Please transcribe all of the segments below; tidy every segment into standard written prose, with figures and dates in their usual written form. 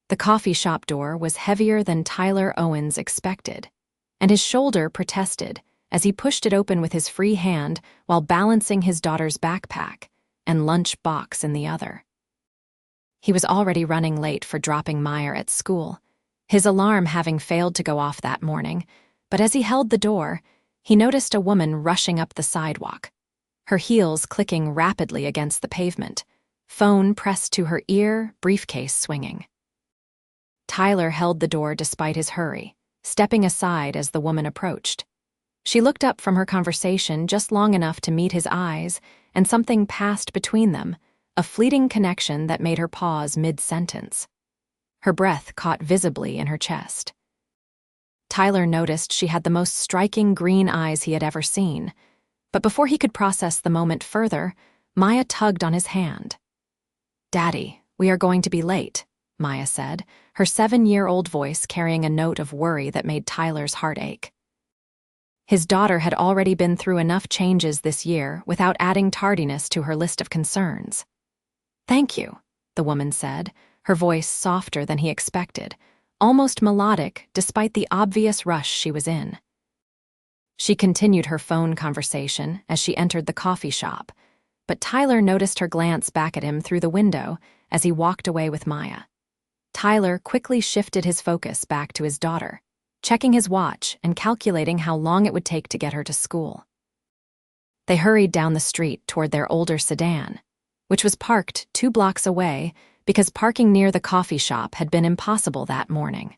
The coffee shop door was heavier than Tyler Owens expected, and his shoulder protested as he pushed it open with his free hand while balancing his daughter's backpack and lunch box in the other. He was already running late for dropping Maya at school, his alarm having failed to go off that morning, but as he held the door, he noticed a woman rushing up the sidewalk, her heels clicking rapidly against the pavement, phone pressed to her ear, briefcase swinging. Tyler held the door despite his hurry, stepping aside as the woman approached. She looked up from her conversation just long enough to meet his eyes, and something passed between them, a fleeting connection that made her pause mid-sentence. Her breath caught visibly in her chest. Tyler noticed she had the most striking green eyes he had ever seen, but before he could process the moment further, Maya tugged on his hand. "Daddy, we are going to be late," Maya said, her 7-year-old voice carrying a note of worry that made Tyler's heart ache. His daughter had already been through enough changes this year without adding tardiness to her list of concerns. "Thank you," the woman said, her voice softer than he expected, almost melodic despite the obvious rush she was in. She continued her phone conversation as she entered the coffee shop, but Tyler noticed her glance back at him through the window as he walked away with Maya. Tyler quickly shifted his focus back to his daughter, checking his watch and calculating how long it would take to get her to school. They hurried down the street toward their older sedan, which was parked 2 blocks away because parking near the coffee shop had been impossible that morning.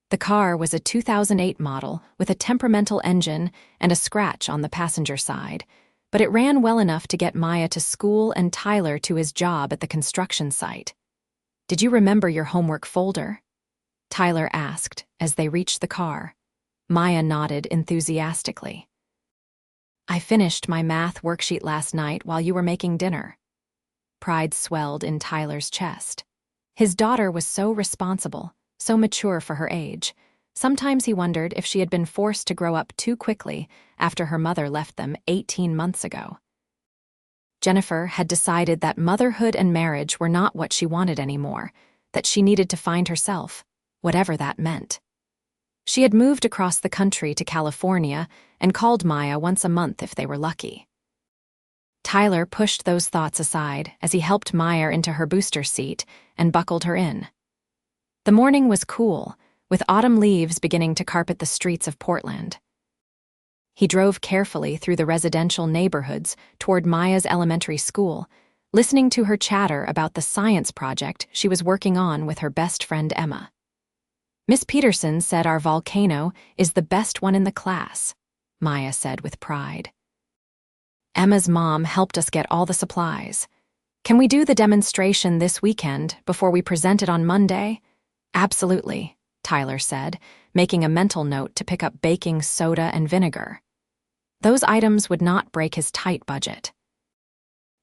The car was a 2008 model with a temperamental engine and a scratch on the passenger side, but it ran well enough to get Maya to school and Tyler to his job at the construction site. "Did you remember your homework folder?" Tyler asked as they reached the car. Maya nodded enthusiastically. "I finished my math worksheet last night while you were making dinner." Pride swelled in Tyler's chest. His daughter was so responsible, so mature for her age. Sometimes he wondered if she had been forced to grow up too quickly after her mother left them 18 months ago. Jennifer had decided that motherhood and marriage were not what she wanted anymore, that she needed to find herself, whatever that meant. She had moved across the country to California and called Maya once a month if they were lucky. Tyler pushed those thoughts aside as he helped Maya into her booster seat and buckled her in. The morning was cool, with autumn leaves beginning to carpet the streets of Portland. He drove carefully through the residential neighborhoods toward Maya's elementary school, listening to her chatter about the science project she was working on with her best friend Emma. "Miss Peterson said our volcano is the best one in the class," Maya said with pride. "Emma's mom helped us get all the supplies. Can we do the demonstration this weekend before we present it on Monday?" "Absolutely," Tyler said, making a mental note to pick up baking soda and vinegar. Those items would not break his tight budget.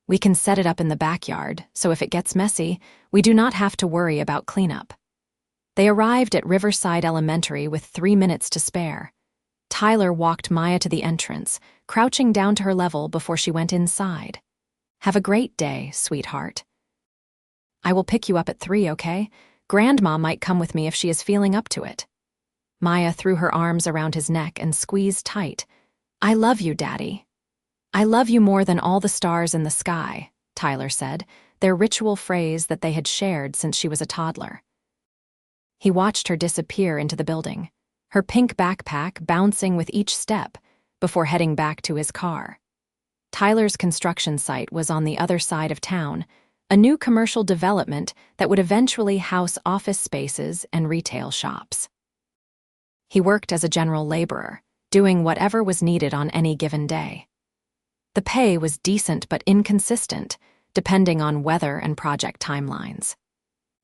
"We can set it up in the backyard, so if it gets messy, we do not have to worry about cleanup." They arrived at Riverside Elementary with 3 minutes to spare. Tyler walked Maya to the entrance, crouching down to her level before she went inside. "Have a great day, sweetheart." "I will pick you up at 3, okay? Grandma might come with me if she is feeling up to it." Maya threw her arms around his neck and squeezed tight. "I love you, Daddy." "I love you more than all the stars in the sky," Tyler said, their ritual phrase that they had shared since she was a toddler. He watched her disappear into the building, her pink backpack bouncing with each step, before heading back to his car. Tyler's construction site was on the other side of town, a new commercial development that would eventually house office spaces and retail shops. He worked as a general laborer, doing whatever was needed on any given day. The pay was decent but inconsistent, depending on weather and project timelines.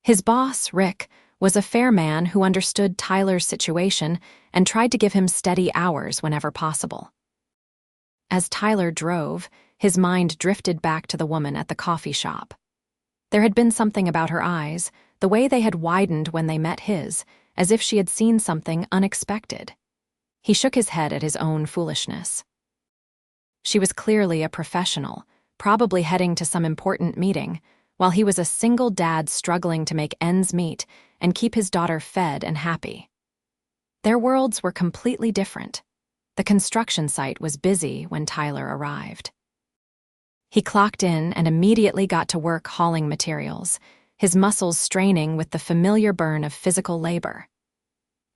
His boss, Rick, was a fair man who understood Tyler's situation and tried to give him steady hours whenever possible. As Tyler drove, his mind drifted back to the woman at the coffee shop. There had been something about her eyes, the way they had widened when they met his, as if she had seen something unexpected. He shook his head at his own foolishness. She was clearly a professional, probably heading to some important meeting, while he was a single dad struggling to make ends meet and keep his daughter fed and happy. Their worlds were completely different. The construction site was busy when Tyler arrived. He clocked in and immediately got to work hauling materials, his muscles straining with the familiar burn of physical labor.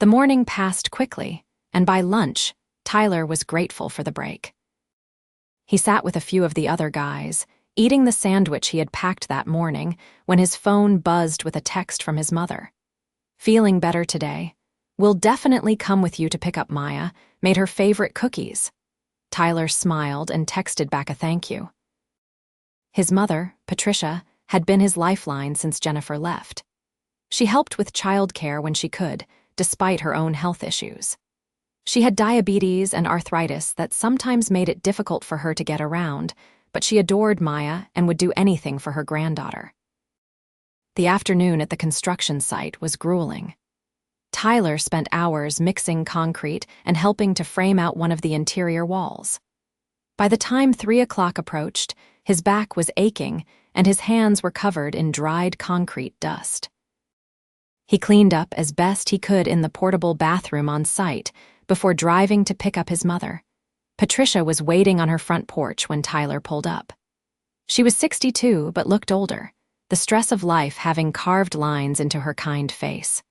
The morning passed quickly, and by lunch, Tyler was grateful for the break. He sat with a few of the other guys, eating the sandwich he had packed that morning, when his phone buzzed with a text from his mother. "Feeling better today? We'll definitely come with you to pick up Maya, made her favorite cookies." Tyler smiled and texted back a thank you. His mother, Patricia, had been his lifeline since Jennifer left. She helped with childcare when she could, despite her own health issues. She had diabetes and arthritis that sometimes made it difficult for her to get around, but she adored Maya and would do anything for her granddaughter. The afternoon at the construction site was grueling. Tyler spent hours mixing concrete and helping to frame out one of the interior walls. By the time 3 o'clock approached, his back was aching and his hands were covered in dried concrete dust. He cleaned up as best he could in the portable bathroom on site before driving to pick up his mother. Patricia was waiting on her front porch when Tyler pulled up. She was 62 but looked older, the stress of life having carved lines into her kind face.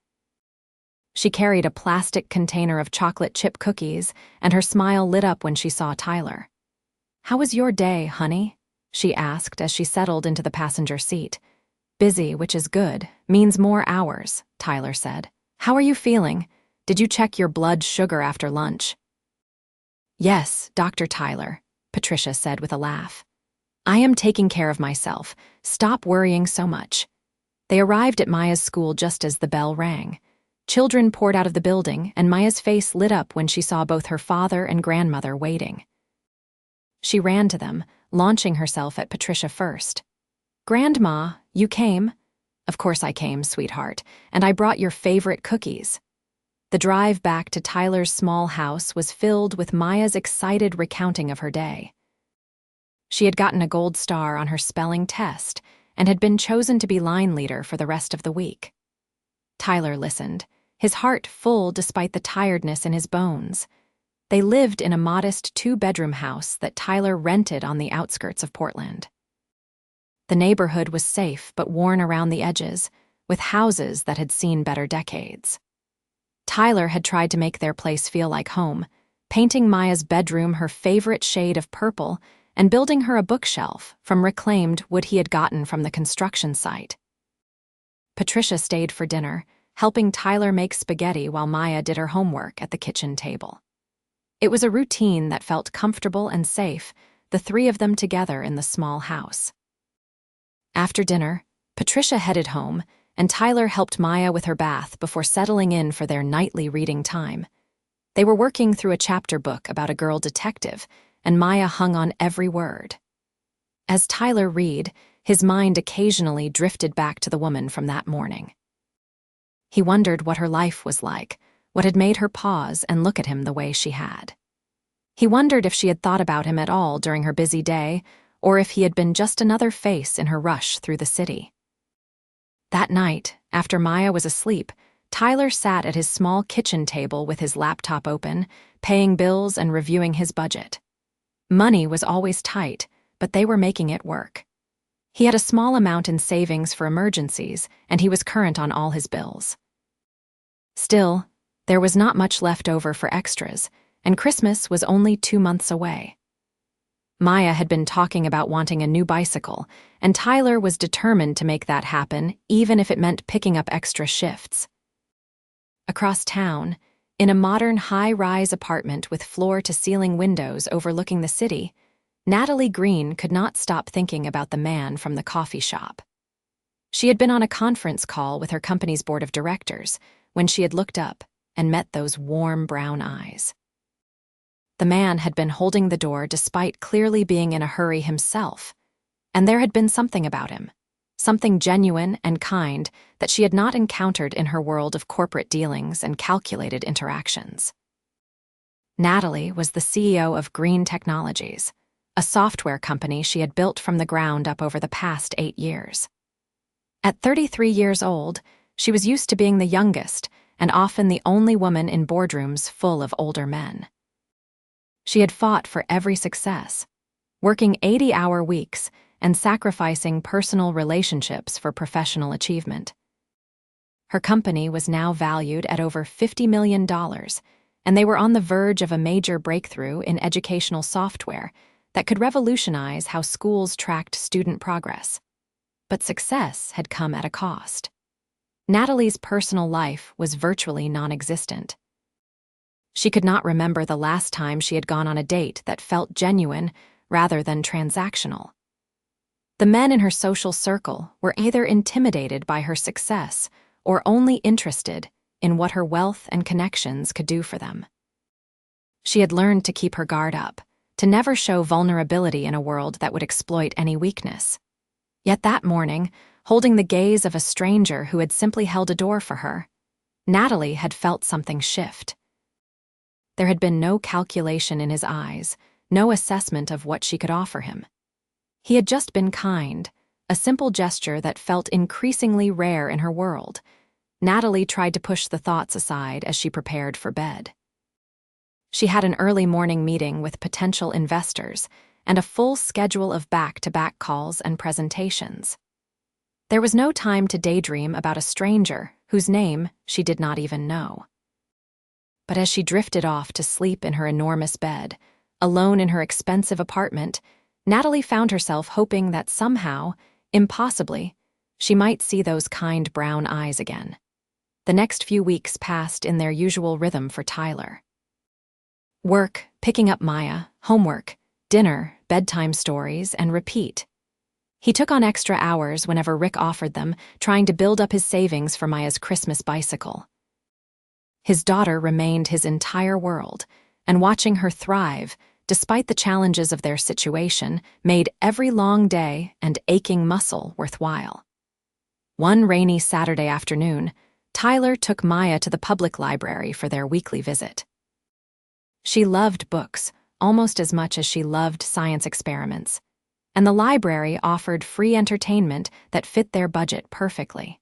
She carried a plastic container of chocolate chip cookies, and her smile lit up when she saw Tyler. "How was your day, honey?" she asked as she settled into the passenger seat. "Busy, which is good, means more hours," Tyler said. "How are you feeling? Did you check your blood sugar after lunch?" "Yes, Dr. Tyler," Patricia said with a laugh. "I am taking care of myself. Stop worrying so much." They arrived at Maya's school just as the bell rang. Children poured out of the building, and Maya's face lit up when she saw both her father and grandmother waiting. She ran to them, launching herself at Patricia first. "Grandma, you came?" "Of course I came, sweetheart, and I brought your favorite cookies." The drive back to Tyler's small house was filled with Maya's excited recounting of her day. She had gotten a gold star on her spelling test and had been chosen to be line leader for the rest of the week. Tyler listened, his heart full despite the tiredness in his bones. They lived in a modest 2-bedroom house that Tyler rented on the outskirts of Portland. The neighborhood was safe but worn around the edges, with houses that had seen better decades. Tyler had tried to make their place feel like home, painting Maya's bedroom her favorite shade of purple and building her a bookshelf from reclaimed wood he had gotten from the construction site. Patricia stayed for dinner, helping Tyler make spaghetti while Maya did her homework at the kitchen table. It was a routine that felt comfortable and safe, the three of them together in the small house. After dinner, Patricia headed home, and Tyler helped Maya with her bath before settling in for their nightly reading time. They were working through a chapter book about a girl detective, and Maya hung on every word. As Tyler read, his mind occasionally drifted back to the woman from that morning. He wondered what her life was like, what had made her pause and look at him the way she had. He wondered if she had thought about him at all during her busy day, or if he had been just another face in her rush through the city. That night, after Maya was asleep, Tyler sat at his small kitchen table with his laptop open, paying bills and reviewing his budget. Money was always tight, but they were making it work. He had a small amount in savings for emergencies, and he was current on all his bills. Still, there was not much left over for extras, and Christmas was only 2 months away. Maya had been talking about wanting a new bicycle, and Tyler was determined to make that happen, even if it meant picking up extra shifts. Across town, in a modern high-rise apartment with floor-to-ceiling windows overlooking the city, Natalie Green could not stop thinking about the man from the coffee shop. She had been on a conference call with her company's board of directors when she had looked up and met those warm brown eyes. The man had been holding the door despite clearly being in a hurry himself, and there had been something about him, something genuine and kind that she had not encountered in her world of corporate dealings and calculated interactions. Natalie was the CEO of Green Technologies, a software company she had built from the ground up over the past 8 years. At 33 years old, she was used to being the youngest and often the only woman in boardrooms full of older men. She had fought for every success, working 80-hour weeks and sacrificing personal relationships for professional achievement. Her company was now valued at over $50 million, and they were on the verge of a major breakthrough in educational software that could revolutionize how schools tracked student progress. But success had come at a cost. Natalie's personal life was virtually non-existent. She could not remember the last time she had gone on a date that felt genuine rather than transactional. The men in her social circle were either intimidated by her success or only interested in what her wealth and connections could do for them. She had learned to keep her guard up, to never show vulnerability in a world that would exploit any weakness. Yet that morning, holding the gaze of a stranger who had simply held a door for her, Natalie had felt something shift. There had been no calculation in his eyes, no assessment of what she could offer him. He had just been kind, a simple gesture that felt increasingly rare in her world. Natalie tried to push the thoughts aside as she prepared for bed. She had an early morning meeting with potential investors and a full schedule of back-to-back calls and presentations. There was no time to daydream about a stranger whose name she did not even know. But as she drifted off to sleep in her enormous bed, alone in her expensive apartment, Natalie found herself hoping that somehow, impossibly, she might see those kind brown eyes again. The next few weeks passed in their usual rhythm for Tyler. Work, picking up Maya, homework, dinner, bedtime stories, and repeat. He took on extra hours whenever Rick offered them, trying to build up his savings for Maya's Christmas bicycle. His daughter remained his entire world, and watching her thrive, despite the challenges of their situation, made every long day and aching muscle worthwhile. One rainy Saturday afternoon, Tyler took Maya to the public library for their weekly visit. She loved books almost as much as she loved science experiments, and the library offered free entertainment that fit their budget perfectly.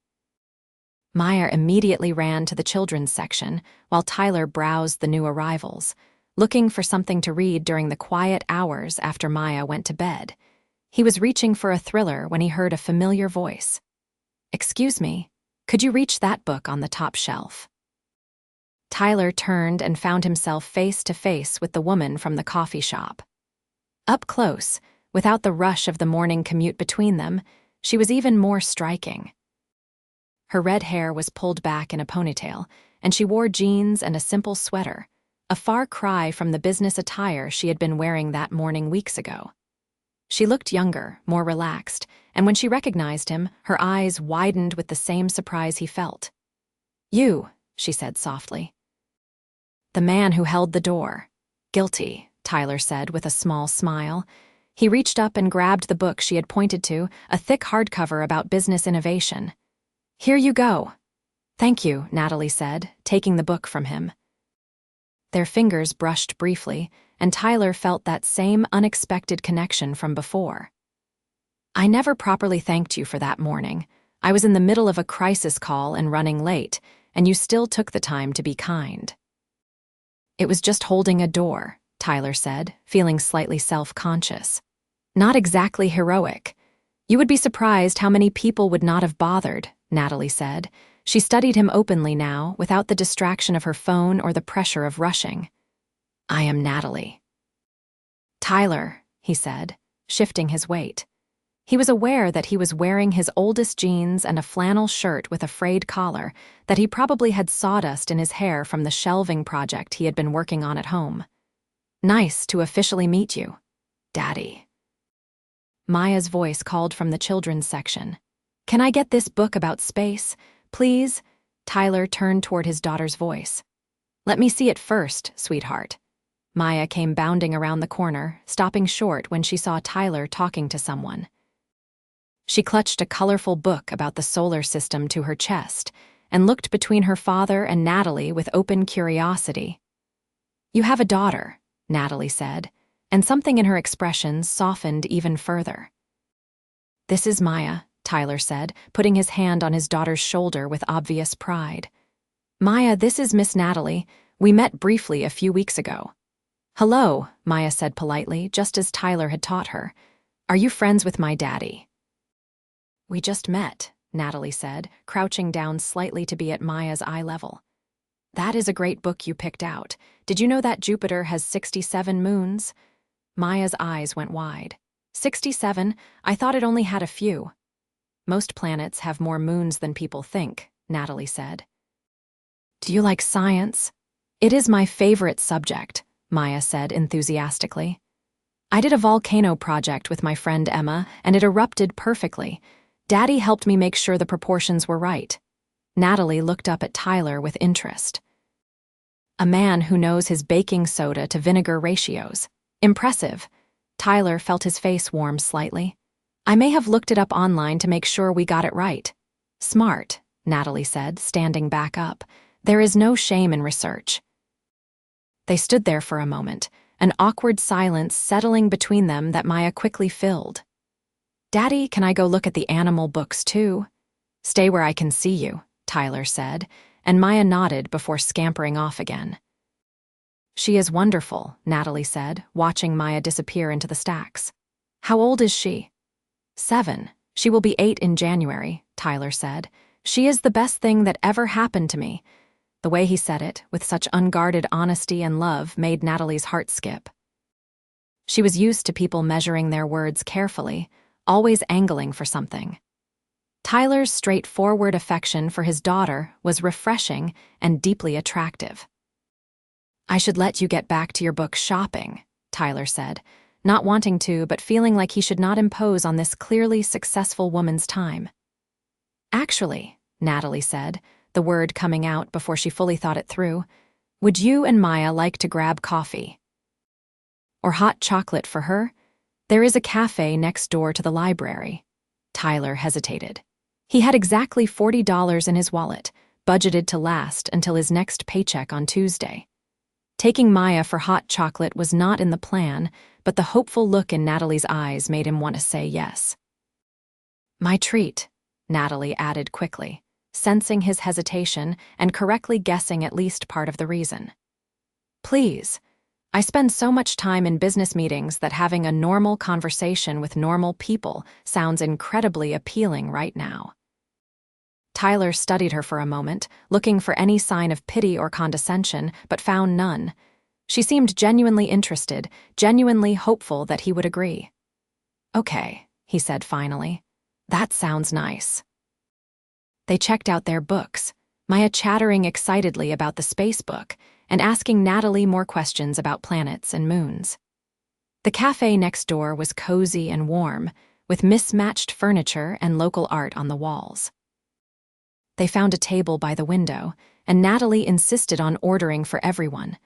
Maya immediately ran to the children's section while Tyler browsed the new arrivals, looking for something to read during the quiet hours after Maya went to bed. He was reaching for a thriller when he heard a familiar voice. "Excuse me, could you reach that book on the top shelf?" Tyler turned and found himself face to face with the woman from the coffee shop. Up close, without the rush of the morning commute between them, she was even more striking. Her red hair was pulled back in a ponytail, and she wore jeans and a simple sweater, a far cry from the business attire she had been wearing that morning weeks ago. She looked younger, more relaxed, and when she recognized him, her eyes widened with the same surprise he felt. "You," she said softly. "The man who held the door. Guilty," Tyler said with a small smile. He reached up and grabbed the book she had pointed to, a thick hardcover about business innovation. "Here you go." "Thank you," Natalie said, taking the book from him. Their fingers brushed briefly, and Tyler felt that same unexpected connection from before. "I never properly thanked you for that morning. I was in the middle of a crisis call and running late, and you still took the time to be kind." "It was just holding a door," Tyler said, feeling slightly self-conscious. "Not exactly heroic. You would be surprised how many people would not have bothered," Natalie said. She studied him openly now, without the distraction of her phone or the pressure of rushing. "I am Natalie." "Tyler," he said, shifting his weight. He was aware that he was wearing his oldest jeans and a flannel shirt with a frayed collar, that he probably had sawdust in his hair from the shelving project he had been working on at home. "Nice to officially meet you, Daddy." Maya's voice called from the children's section. "Can I get this book about space, please?" Tyler turned toward his daughter's voice. "Let me see it first, sweetheart." Maya came bounding around the corner, stopping short when she saw Tyler talking to someone. She clutched a colorful book about the solar system to her chest and looked between her father and Natalie with open curiosity. "You have a daughter," Natalie said, and something in her expression softened even further. "This is Maya," Tyler said, putting his hand on his daughter's shoulder with obvious pride. Maya, this is Miss Natalie. We met briefly a few weeks ago. Hello, Maya said politely, just as Tyler had taught her. Are you friends with my daddy? We just met, Natalie said, crouching down slightly to be at Maya's eye level. That is a great book you picked out. Did you know that Jupiter has 67 moons? Maya's eyes went wide. 67? I thought it only had a few. Most planets have more moons than people think, Natalie said. Do you like science? It is my favorite subject, Maya said enthusiastically. I did a volcano project with my friend Emma, and it erupted perfectly. Daddy helped me make sure the proportions were right. Natalie looked up at Tyler with interest. A man who knows his baking soda to vinegar ratios. Impressive. Tyler felt his face warm slightly. I may have looked it up online to make sure we got it right. Smart, Natalie said, standing back up. There is no shame in research. They stood there for a moment, an awkward silence settling between them that Maya quickly filled. Daddy, can I go look at the animal books too? Stay where I can see you, Tyler said, and Maya nodded before scampering off again. She is wonderful, Natalie said, watching Maya disappear into the stacks. How old is she? 7. She will be 8 in January, Tyler said. She is the best thing that ever happened to me. The way he said it, with such unguarded honesty and love, made Natalie's heart skip. She was used to people measuring their words carefully, always angling for something. Tyler's straightforward affection for his daughter was refreshing and deeply attractive. I should let you get back to your book shopping, Tyler said, not wanting to but feeling like he should not impose on this clearly successful woman's time. Actually, Natalie said, the word coming out before she fully thought it through, would you and Maya like to grab coffee? Or hot chocolate for her? There is a cafe next door to the library. Tyler hesitated. He had exactly $40 in his wallet, budgeted to last until his next paycheck on Tuesday. Taking Maya for hot chocolate was not in the plan, but the hopeful look in Natalie's eyes made him want to say yes. My treat, Natalie added quickly, sensing his hesitation and correctly guessing at least part of the reason. Please. I spend so much time in business meetings that having a normal conversation with normal people sounds incredibly appealing right now. Tyler studied her for a moment, looking for any sign of pity or condescension, but found none. She seemed genuinely interested, genuinely hopeful that he would agree. Okay, he said finally. That sounds nice. They checked out their books, Maya chattering excitedly about the space book and asking Natalie more questions about planets and moons. The cafe next door was cozy and warm, with mismatched furniture and local art on the walls. They found a table by the window, and Natalie insisted on ordering for everyone.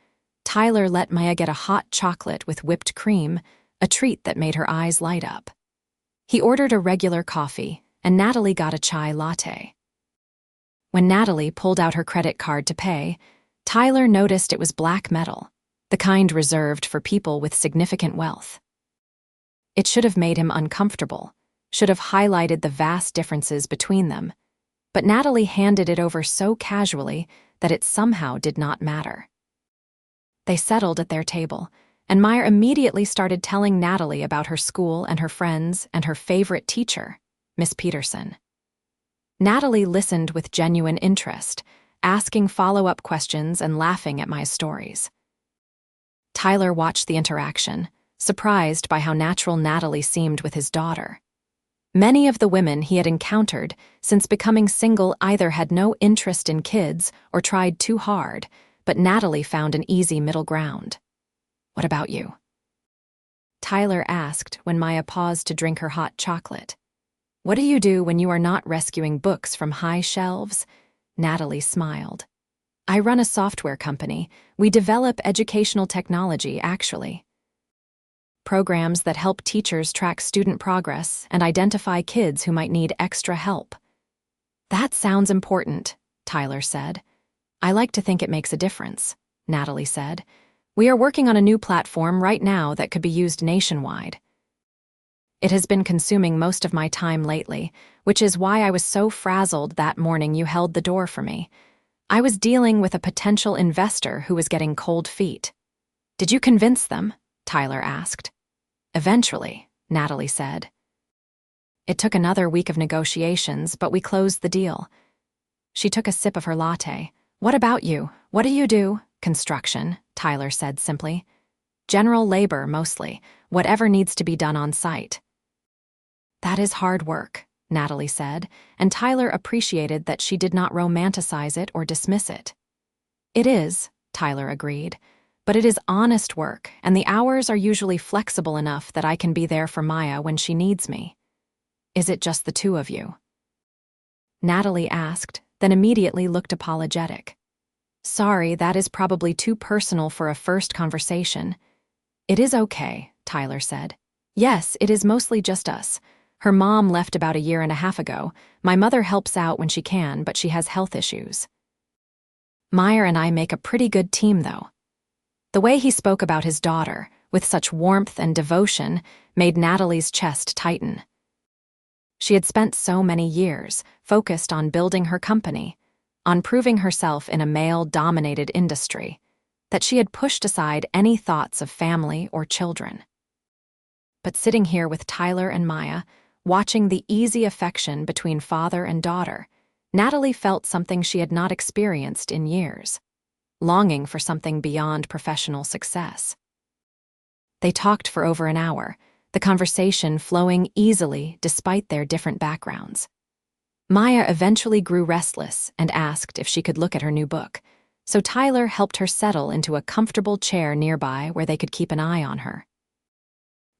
Tyler let Maya get a hot chocolate with whipped cream, a treat that made her eyes light up. He ordered a regular coffee, and Natalie got a chai latte. When Natalie pulled out her credit card to pay, Tyler noticed it was black metal, the kind reserved for people with significant wealth. It should have made him uncomfortable, should have highlighted the vast differences between them, but Natalie handed it over so casually that it somehow did not matter. They settled at their table, and Maya immediately started telling Natalie about her school and her friends and her favorite teacher, Miss Peterson. Natalie listened with genuine interest, asking follow-up questions and laughing at Maya's stories. Tyler watched the interaction, surprised by how natural Natalie seemed with his daughter. Many of the women he had encountered since becoming single either had no interest in kids or tried too hard, but Natalie found an easy middle ground. What about you? Tyler asked when Maya paused to drink her hot chocolate. What do you do when you are not rescuing books from high shelves? Natalie smiled. I run a software company. We develop educational technology, actually. Programs that help teachers track student progress and identify kids who might need extra help. That sounds important, Tyler said. I like to think it makes a difference, Natalie said. We are working on a new platform right now that could be used nationwide. It has been consuming most of my time lately, which is why I was so frazzled that morning you held the door for me. I was dealing with a potential investor who was getting cold feet. Did you convince them? Tyler asked. Eventually, Natalie said. It took another week of negotiations, but we closed the deal. She took a sip of her latte. What about you? What do you do? Construction, Tyler said simply. General labor, mostly. Whatever needs to be done on site. That is hard work, Natalie said, and Tyler appreciated that she did not romanticize it or dismiss it. It is, Tyler agreed, but it is honest work, and the hours are usually flexible enough that I can be there for Maya when she needs me. Is it just the two of you? Natalie asked, then immediately looked apologetic. Sorry, that is probably too personal for a first conversation. It is okay, Tyler said. Yes, it is mostly just us. Her mom left about 1.5 years ago. My mother helps out when she can, but she has health issues. Meyer and I make a pretty good team, though. The way he spoke about his daughter, with such warmth and devotion, made Natalie's chest tighten. She had spent so many years focused on building her company, on proving herself in a male-dominated industry, that she had pushed aside any thoughts of family or children. But sitting here with Tyler and Maya, watching the easy affection between father and daughter, Natalie felt something she had not experienced in years, longing for something beyond professional success. They talked for over an hour, the conversation flowing easily despite their different backgrounds. Maya eventually grew restless and asked if she could look at her new book, so Tyler helped her settle into a comfortable chair nearby where they could keep an eye on her.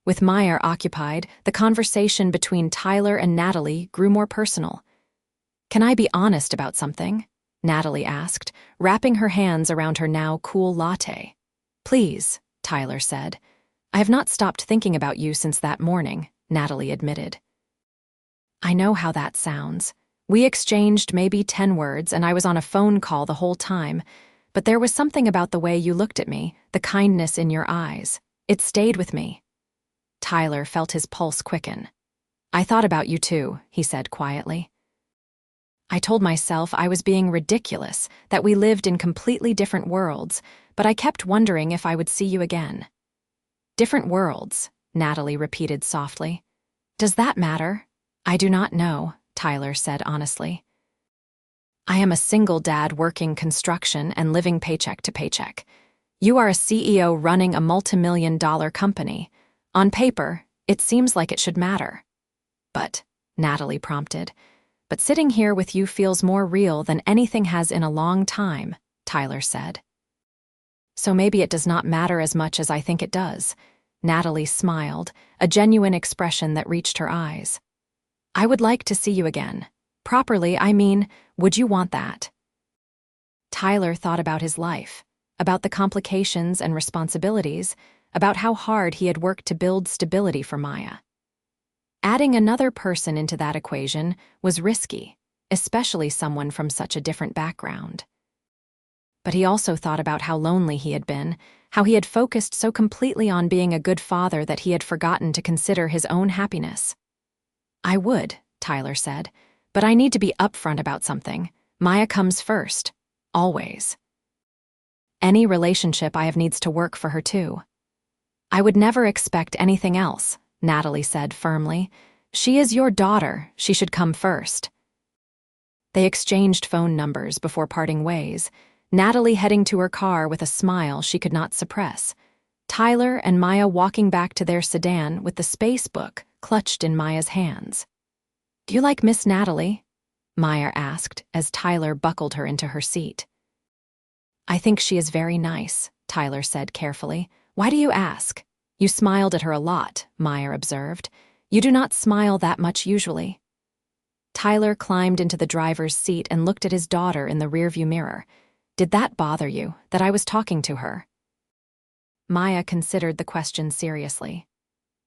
With Maya occupied, the conversation between Tyler and Natalie grew more personal. Can I be honest about something? Natalie asked, wrapping her hands around her now cool latte. Please, Tyler said. I have not stopped thinking about you since that morning, Natalie admitted. I know how that sounds. We exchanged maybe 10 words and I was on a phone call the whole time, but there was something about the way you looked at me, the kindness in your eyes. It stayed with me. Tyler felt his pulse quicken. I thought about you too, he said quietly. I told myself I was being ridiculous, that we lived in completely different worlds, but I kept wondering if I would see you again. Different worlds, Natalie repeated softly. Does that matter? I do not know, Tyler said honestly. I am a single dad working construction and living paycheck to paycheck. You are a CEO running a multi-million-dollar company. On paper, it seems like it should matter. But, Natalie prompted, but sitting here with you feels more real than anything has in a long time, Tyler said. So maybe it does not matter as much as I think it does. Natalie smiled, a genuine expression that reached her eyes. I would like to see you again. Properly, I mean, would you want that? Tyler thought about his life, about the complications and responsibilities, about how hard he had worked to build stability for Maya. Adding another person into that equation was risky, especially someone from such a different background. But he also thought about how lonely he had been, how he had focused so completely on being a good father that he had forgotten to consider his own happiness. I would, Tyler said, but I need to be upfront about something. Maya comes first, always. Any relationship I have needs to work for her too. I would never expect anything else, Natalie said firmly. She is your daughter, she should come first. They exchanged phone numbers before parting ways, Natalie heading to her car with a smile she could not suppress, Tyler and Maya walking back to their sedan with the space book clutched in Maya's hands. Do you like Miss Natalie? Maya asked as Tyler buckled her into her seat. I think she is very nice, Tyler said carefully. Why do you ask? You smiled at her a lot, Maya observed. You do not smile that much usually. Tyler climbed into the driver's seat and looked at his daughter in the rearview mirror. Did that bother you, that I was talking to her? Maya considered the question seriously.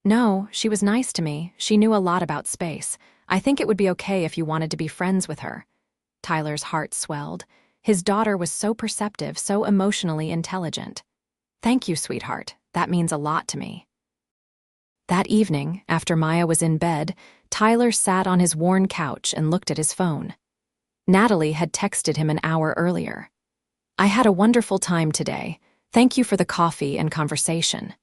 No, she was nice to me. She knew a lot about space. I think it would be okay if you wanted to be friends with her. Tyler's heart swelled. His daughter was so perceptive, so emotionally intelligent. Thank you, sweetheart. That means a lot to me. That evening, after Maya was in bed, Tyler sat on his worn couch and looked at his phone. Natalie had texted him an hour earlier. "I had a wonderful time today. Thank you for the coffee and conversation."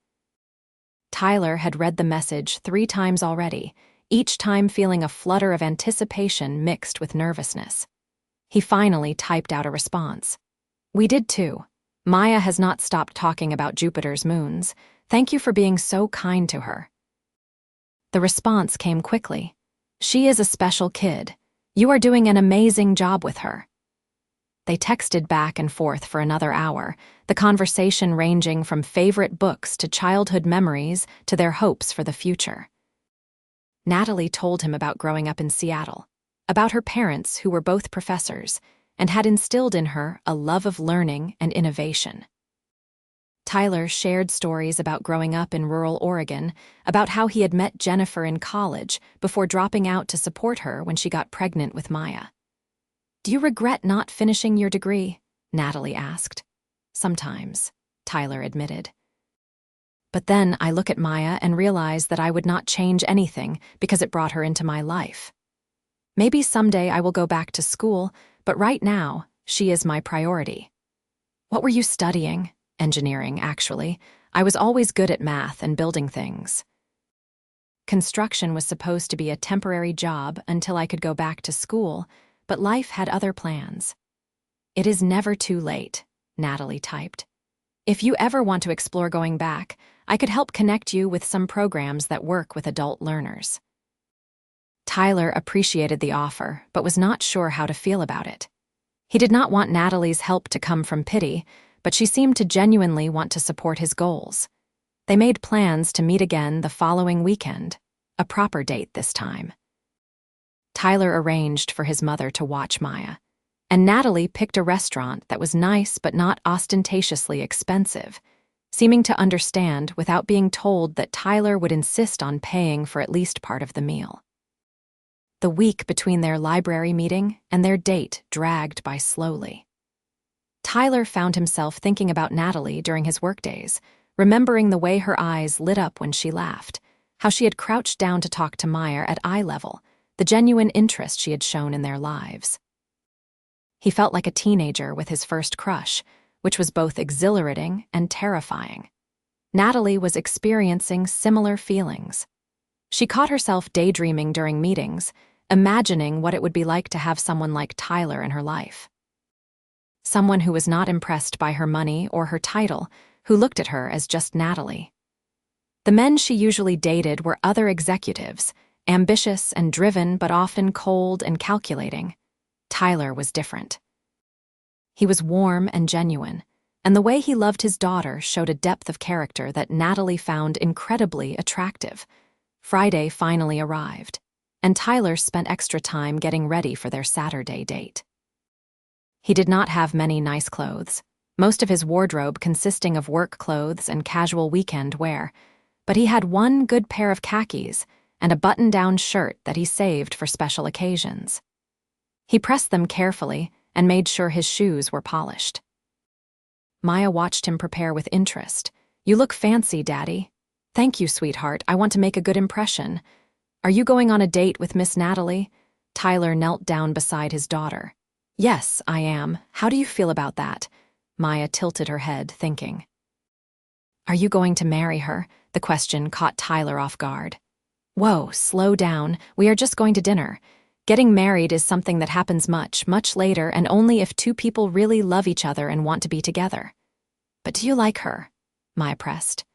Tyler had read the message 3 times already, each time feeling a flutter of anticipation mixed with nervousness. He finally typed out a response. "We did too. Maya has not stopped talking about Jupiter's moons. Thank you for being so kind to her." The response came quickly. "She is a special kid. You are doing an amazing job with her." They texted back and forth for another hour, the conversation ranging from favorite books to childhood memories to their hopes for the future. Natalie told him about growing up in Seattle, about her parents who were both professors, and had instilled in her a love of learning and innovation. Tyler shared stories about growing up in rural Oregon, about how he had met Jennifer in college before dropping out to support her when she got pregnant with Maya. "Do you regret not finishing your degree?" Natalie asked. "Sometimes," Tyler admitted. "But then I look at Maya and realize that I would not change anything because it brought her into my life. Maybe someday I will go back to school, but right now, she is my priority." "What were you studying?" "Engineering, actually. I was always good at math and building things." Construction was supposed to be a temporary job until I could go back to school, but life had other plans. "It is never too late," Natalie typed. "If you ever want to explore going back, I could help connect you with some programs that work with adult learners." Tyler appreciated the offer, but was not sure how to feel about it. He did not want Natalie's help to come from pity, but she seemed to genuinely want to support his goals. They made plans to meet again the following weekend, a proper date this time. Tyler arranged for his mother to watch Maya, and Natalie picked a restaurant that was nice but not ostentatiously expensive, seeming to understand without being told that Tyler would insist on paying for at least part of the meal. The week between their library meeting and their date dragged by slowly. Tyler found himself thinking about Natalie during his workdays, remembering the way her eyes lit up when she laughed, how she had crouched down to talk to Maya at eye level, the genuine interest she had shown in their lives. He felt like a teenager with his first crush, which was both exhilarating and terrifying. Natalie was experiencing similar feelings. She caught herself daydreaming during meetings, imagining what it would be like to have someone like Tyler in her life. Someone who was not impressed by her money or her title, who looked at her as just Natalie. The men she usually dated were other executives, ambitious and driven but often cold and calculating. Tyler was different. He was warm and genuine, and the way he loved his daughter showed a depth of character that Natalie found incredibly attractive. Friday finally arrived, and Tyler spent extra time getting ready for their Saturday date. He did not have many nice clothes, most of his wardrobe consisting of work clothes and casual weekend wear, but he had one good pair of khakis and a button-down shirt that he saved for special occasions. He pressed them carefully and made sure his shoes were polished. Maya watched him prepare with interest. "You look fancy, Daddy." "Thank you, sweetheart. I want to make a good impression." "Are you going on a date with Miss Natalie?" Tyler knelt down beside his daughter. "Yes, I am. How do you feel about that?" Maya tilted her head, thinking. "Are you going to marry her?" The question caught Tyler off guard. "Whoa, slow down. We are just going to dinner. Getting married is something that happens much, much later and only if 2 people really love each other and want to be together." "But do you like her?" Maya pressed.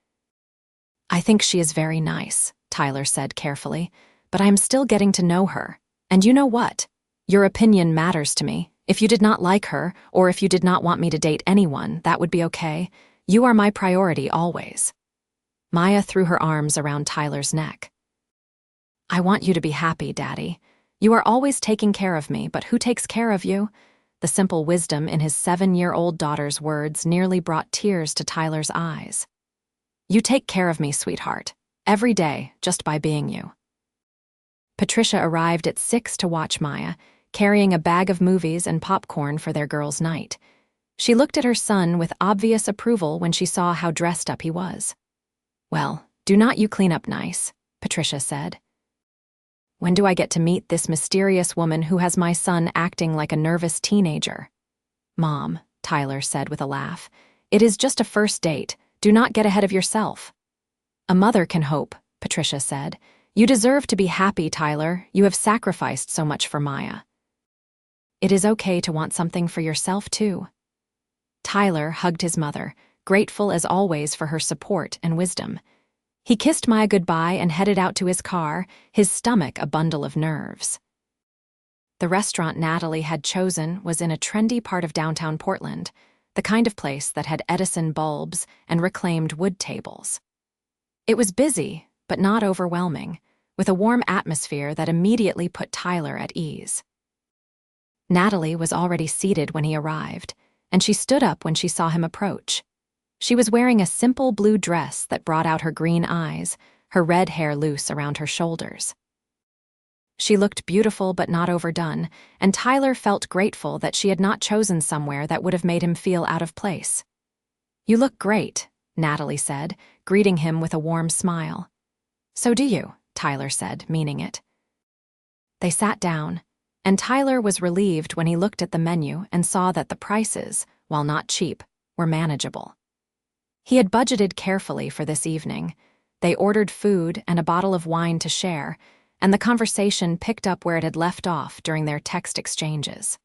"I think she is very nice," Tyler said carefully, "but I am still getting to know her. And you know what? Your opinion matters to me. If you did not like her, or if you did not want me to date anyone, that would be okay. You are my priority always." Maya threw her arms around Tyler's neck. "I want you to be happy, Daddy. You are always taking care of me, but who takes care of you?" The simple wisdom in his 7-year-old daughter's words nearly brought tears to Tyler's eyes. "You take care of me, sweetheart, every day, just by being you." Patricia arrived at 6 to watch Maya, carrying a bag of movies and popcorn for their girls' night. She looked at her son with obvious approval when she saw how dressed up he was. "Well, "Do not you clean up nice," Patricia said. "When do I get to meet this mysterious woman who has my son acting like a nervous teenager?" "Mom," Tyler said with a laugh, "it is just a first date. Do not get ahead of yourself." "A mother can hope," Patricia said. "You deserve to be happy, Tyler. You have sacrificed so much for Maya." "It is okay to want something for yourself, too." Tyler hugged his mother, grateful as always for her support and wisdom. He kissed Maya goodbye and headed out to his car, his stomach a bundle of nerves. The restaurant Natalie had chosen was in a trendy part of downtown Portland, the kind of place that had Edison bulbs and reclaimed wood tables. It was busy, but not overwhelming, with a warm atmosphere that immediately put Tyler at ease. Natalie was already seated when he arrived, and she stood up when she saw him approach. She was wearing a simple blue dress that brought out her green eyes, her red hair loose around her shoulders. She looked beautiful but not overdone, and Tyler felt grateful that she had not chosen somewhere that would have made him feel out of place. "You look great," Natalie said, greeting him with a warm smile. "So do you," Tyler said, meaning it. They sat down, and Tyler was relieved when he looked at the menu and saw that the prices, while not cheap, were manageable. He had budgeted carefully for this evening. They ordered food and a bottle of wine to share, and the conversation picked up where it had left off during their text exchanges.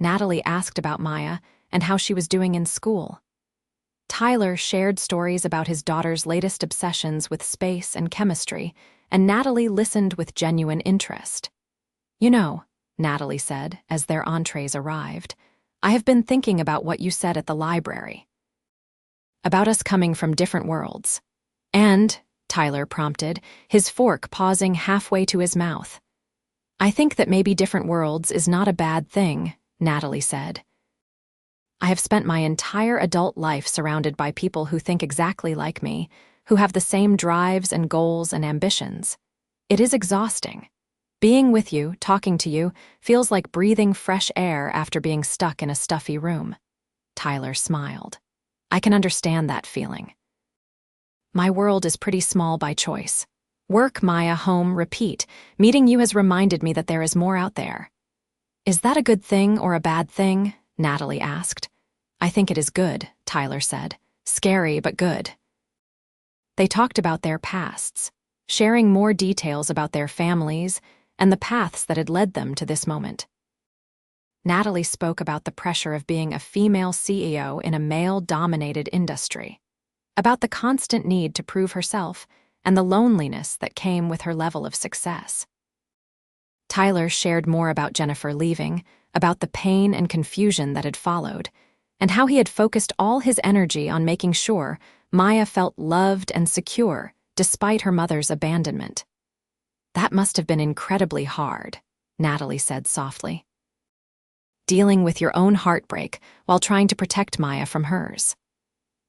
Natalie asked about Maya and how she was doing in school. Tyler shared stories about his daughter's latest obsessions with space and chemistry, and Natalie listened with genuine interest. "You know," Natalie said as their entrees arrived, "I have been thinking about what you said at the library. About us coming from different worlds." "And," Tyler prompted, his fork pausing halfway to his mouth. "I think that maybe different worlds is not a bad thing," Natalie said. "I have spent my entire adult life surrounded by people who think exactly like me, who have the same drives and goals and ambitions. It is exhausting. Being with you, talking to you, feels like breathing fresh air after being stuck in a stuffy room." Tyler smiled. "I can understand that feeling. My world is pretty small by choice. Work, Maya, home, repeat. Meeting you has reminded me that there is more out there." "Is that a good thing or a bad thing?" Natalie asked. "I think it is good," Tyler said. "Scary, but good." They talked about their pasts, sharing more details about their families and the paths that had led them to this moment. Natalie spoke about the pressure of being a female CEO in a male-dominated industry, about the constant need to prove herself and the loneliness that came with her level of success. Tyler shared more about Jennifer leaving, about the pain and confusion that had followed, and how he had focused all his energy on making sure Maya felt loved and secure despite her mother's abandonment. "That must have been incredibly hard," Natalie said softly. "Dealing with your own heartbreak while trying to protect Maya from hers."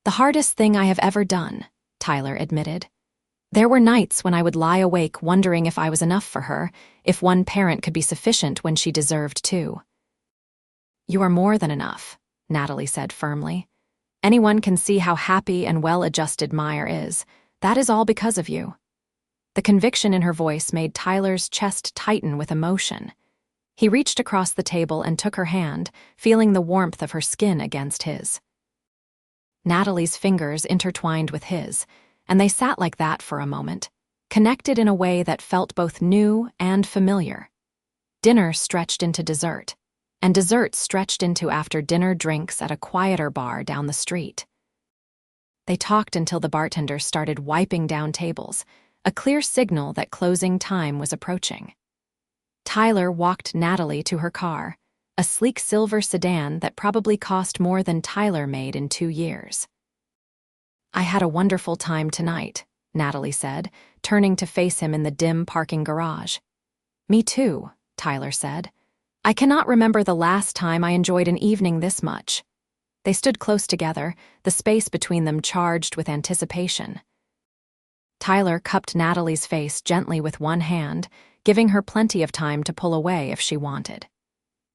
"The hardest thing I have ever done," Tyler admitted. "There were nights when I would lie awake wondering if I was enough for her, if one parent could be sufficient when she deserved two." "You are more than enough," Natalie said firmly. "Anyone can see how happy and well-adjusted Maya is. That is all because of you." The conviction in her voice made Tyler's chest tighten with emotion. He reached across the table and took her hand, feeling the warmth of her skin against his. Natalie's fingers intertwined with his, and they sat like that for a moment, connected in a way that felt both new and familiar. Dinner stretched into dessert, and dessert stretched into after-dinner drinks at a quieter bar down the street. They talked until the bartender started wiping down tables, a clear signal that closing time was approaching. Tyler walked Natalie to her car, a sleek silver sedan that probably cost more than Tyler made in 2 years. "I had a wonderful time tonight," Natalie said, turning to face him in the dim parking garage. "Me too," Tyler said. "I cannot remember the last time I enjoyed an evening this much." They stood close together, the space between them charged with anticipation. Tyler cupped Natalie's face gently with one hand, giving her plenty of time to pull away if she wanted.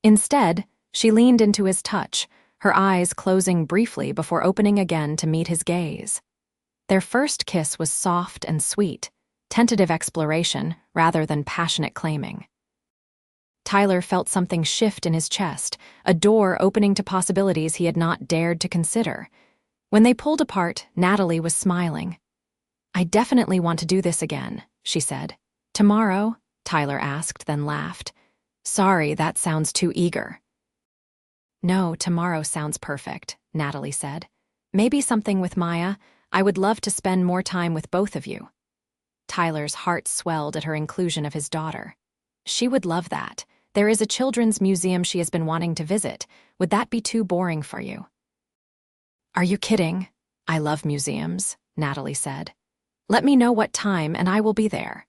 Instead, she leaned into his touch, her eyes closing briefly before opening again to meet his gaze. Their first kiss was soft and sweet, tentative exploration rather than passionate claiming. Tyler felt something shift in his chest, a door opening to possibilities he had not dared to consider. When they pulled apart, Natalie was smiling. "I definitely want to do this again," she said. "Tomorrow?" Tyler asked, then laughed. "Sorry, that sounds too eager." "No, tomorrow sounds perfect," Natalie said. "Maybe something with Maya. I would love to spend more time with both of you." Tyler's heart swelled at her inclusion of his daughter. She would love that. There is a children's museum she has been wanting to visit. Would that be too boring for you? "Are you kidding? I love museums," Natalie said. "Let me know what time and I will be there."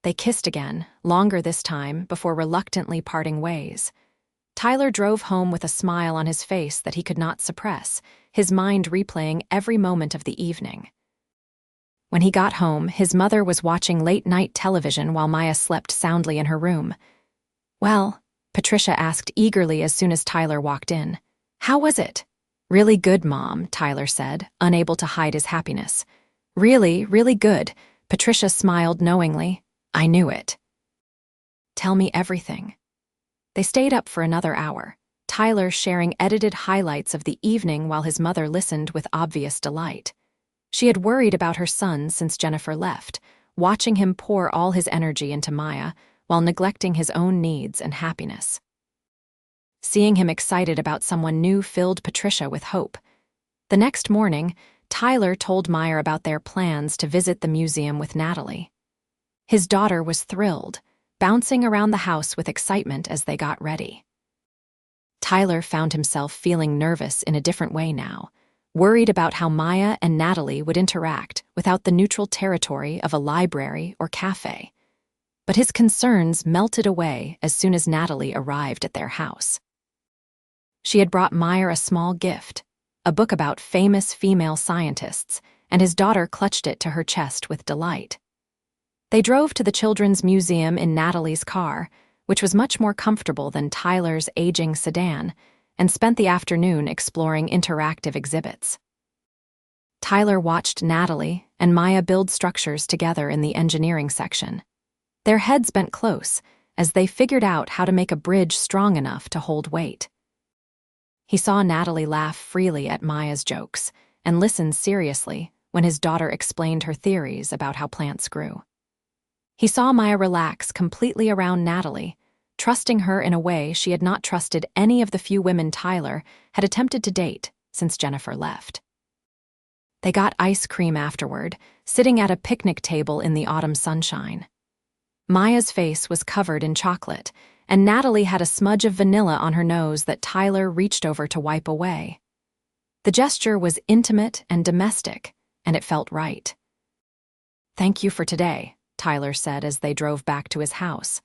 They kissed again, longer this time, before reluctantly parting ways. Tyler drove home with a smile on his face that he could not suppress, his mind replaying every moment of the evening. When he got home, his mother was watching late-night television while Maya slept soundly in her room. "Well," Patricia asked eagerly as soon as Tyler walked in. "How was it?" "Really good, Mom," Tyler said, unable to hide his happiness. "Really, really good," Patricia smiled knowingly. "I knew it." "Tell me everything." They stayed up for another hour, Tyler sharing edited highlights of the evening while his mother listened with obvious delight. She had worried about her son since Jennifer left, watching him pour all his energy into Maya while neglecting his own needs and happiness. Seeing him excited about someone new filled Patricia with hope. The next morning, Tyler told Maya about their plans to visit the museum with Natalie. His daughter was thrilled, bouncing around the house with excitement as they got ready. Tyler found himself feeling nervous in a different way now, worried about how Maya and Natalie would interact without the neutral territory of a library or cafe. But his concerns melted away as soon as Natalie arrived at their house. She had brought Maya a small gift, a book about famous female scientists, and his daughter clutched it to her chest with delight. They drove to the Children's Museum in Natalie's car, which was much more comfortable than Tyler's aging sedan, and spent the afternoon exploring interactive exhibits. Tyler watched Natalie and Maya build structures together in the engineering section. Their heads bent close as they figured out how to make a bridge strong enough to hold weight. He saw Natalie laugh freely at Maya's jokes and listen seriously when his daughter explained her theories about how plants grew. He saw Maya relax completely around Natalie, trusting her in a way she had not trusted any of the few women Tyler had attempted to date since Jennifer left. They got ice cream afterward, sitting at a picnic table in the autumn sunshine. Maya's face was covered in chocolate, and Natalie had a smudge of vanilla on her nose that Tyler reached over to wipe away. The gesture was intimate and domestic, and it felt right. "Thank you for today," Tyler said as they drove back to his house.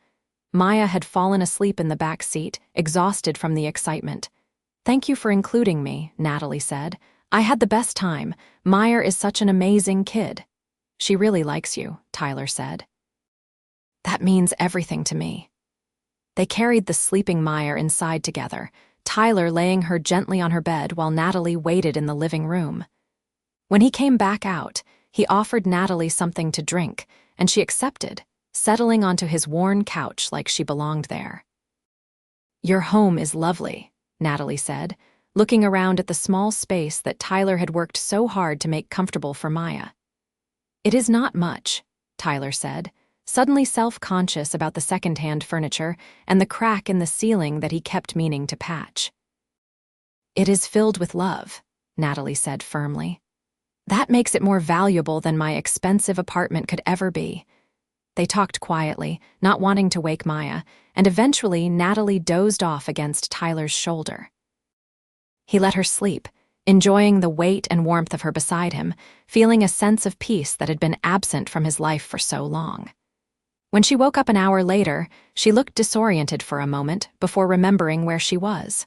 Maya had fallen asleep in the back seat, exhausted from the excitement. "Thank you for including me," Natalie said. "I had the best time. Maya is such an amazing kid." "She really likes you," Tyler said. "That means everything to me." They carried the sleeping Maya inside together, Tyler laying her gently on her bed while Natalie waited in the living room. When he came back out, he offered Natalie something to drink, and she accepted, settling onto his worn couch like she belonged there. "Your home is lovely," Natalie said, looking around at the small space that Tyler had worked so hard to make comfortable for Maya. "It is not much," Tyler said, suddenly self-conscious about the second-hand furniture and the crack in the ceiling that he kept meaning to patch. "It is filled with love," Natalie said firmly. "That makes it more valuable than my expensive apartment could ever be." They talked quietly, not wanting to wake Maya, and eventually Natalie dozed off against Tyler's shoulder. He let her sleep, enjoying the weight and warmth of her beside him, feeling a sense of peace that had been absent from his life for so long. When she woke up an hour later, she looked disoriented for a moment before remembering where she was.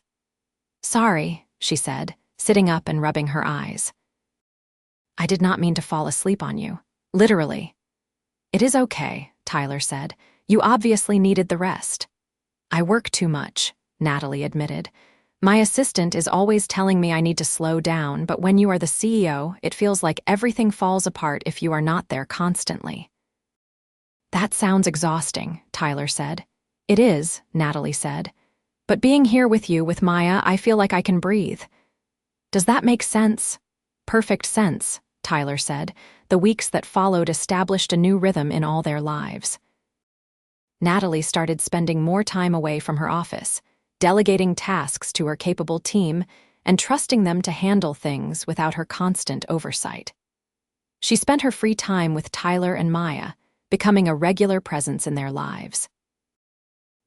"Sorry," she said, sitting up and rubbing her eyes. "I did not mean to fall asleep on you. Literally." "It is okay," Tyler said. "You obviously needed the rest." "I work too much," Natalie admitted. My assistant is always telling me I need to slow down, but when you are the CEO, it feels like everything falls apart if you are not there constantly. That sounds exhausting, Tyler said. It is, Natalie said. But being here with you, with Maya, I feel like I can breathe. Does that make sense? Perfect sense, Tyler said. The weeks that followed established a new rhythm in all their lives. Natalie started spending more time away from her office, delegating tasks to her capable team and trusting them to handle things without her constant oversight. She spent her free time with Tyler and Maya, becoming a regular presence in their lives.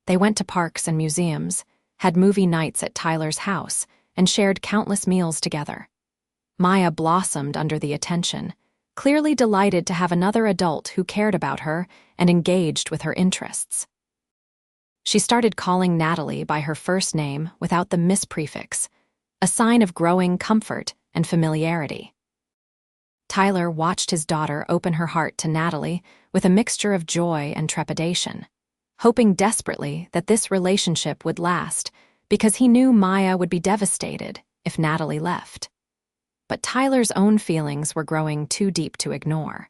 They went to parks and museums, had movie nights at Tyler's house, and shared countless meals together. Maya blossomed under the attention, clearly delighted to have another adult who cared about her and engaged with her interests. She started calling Natalie by her first name without the miss prefix, a sign of growing comfort and familiarity. Tyler watched his daughter open her heart to Natalie with a mixture of joy and trepidation, hoping desperately that this relationship would last because he knew Maya would be devastated if Natalie left. But Tyler's own feelings were growing too deep to ignore.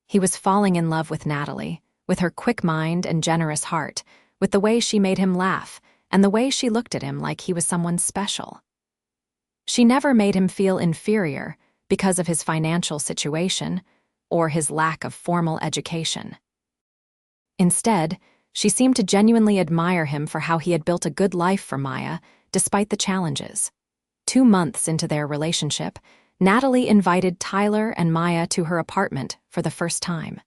He was falling in love with Natalie, with her quick mind and generous heart, with the way she made him laugh and the way she looked at him like he was someone special. She never made him feel inferior because of his financial situation or his lack of formal education. Instead, she seemed to genuinely admire him for how he had built a good life for Maya, despite the challenges. 2 months into their relationship, Natalie invited Tyler and Maya to her apartment for the first time.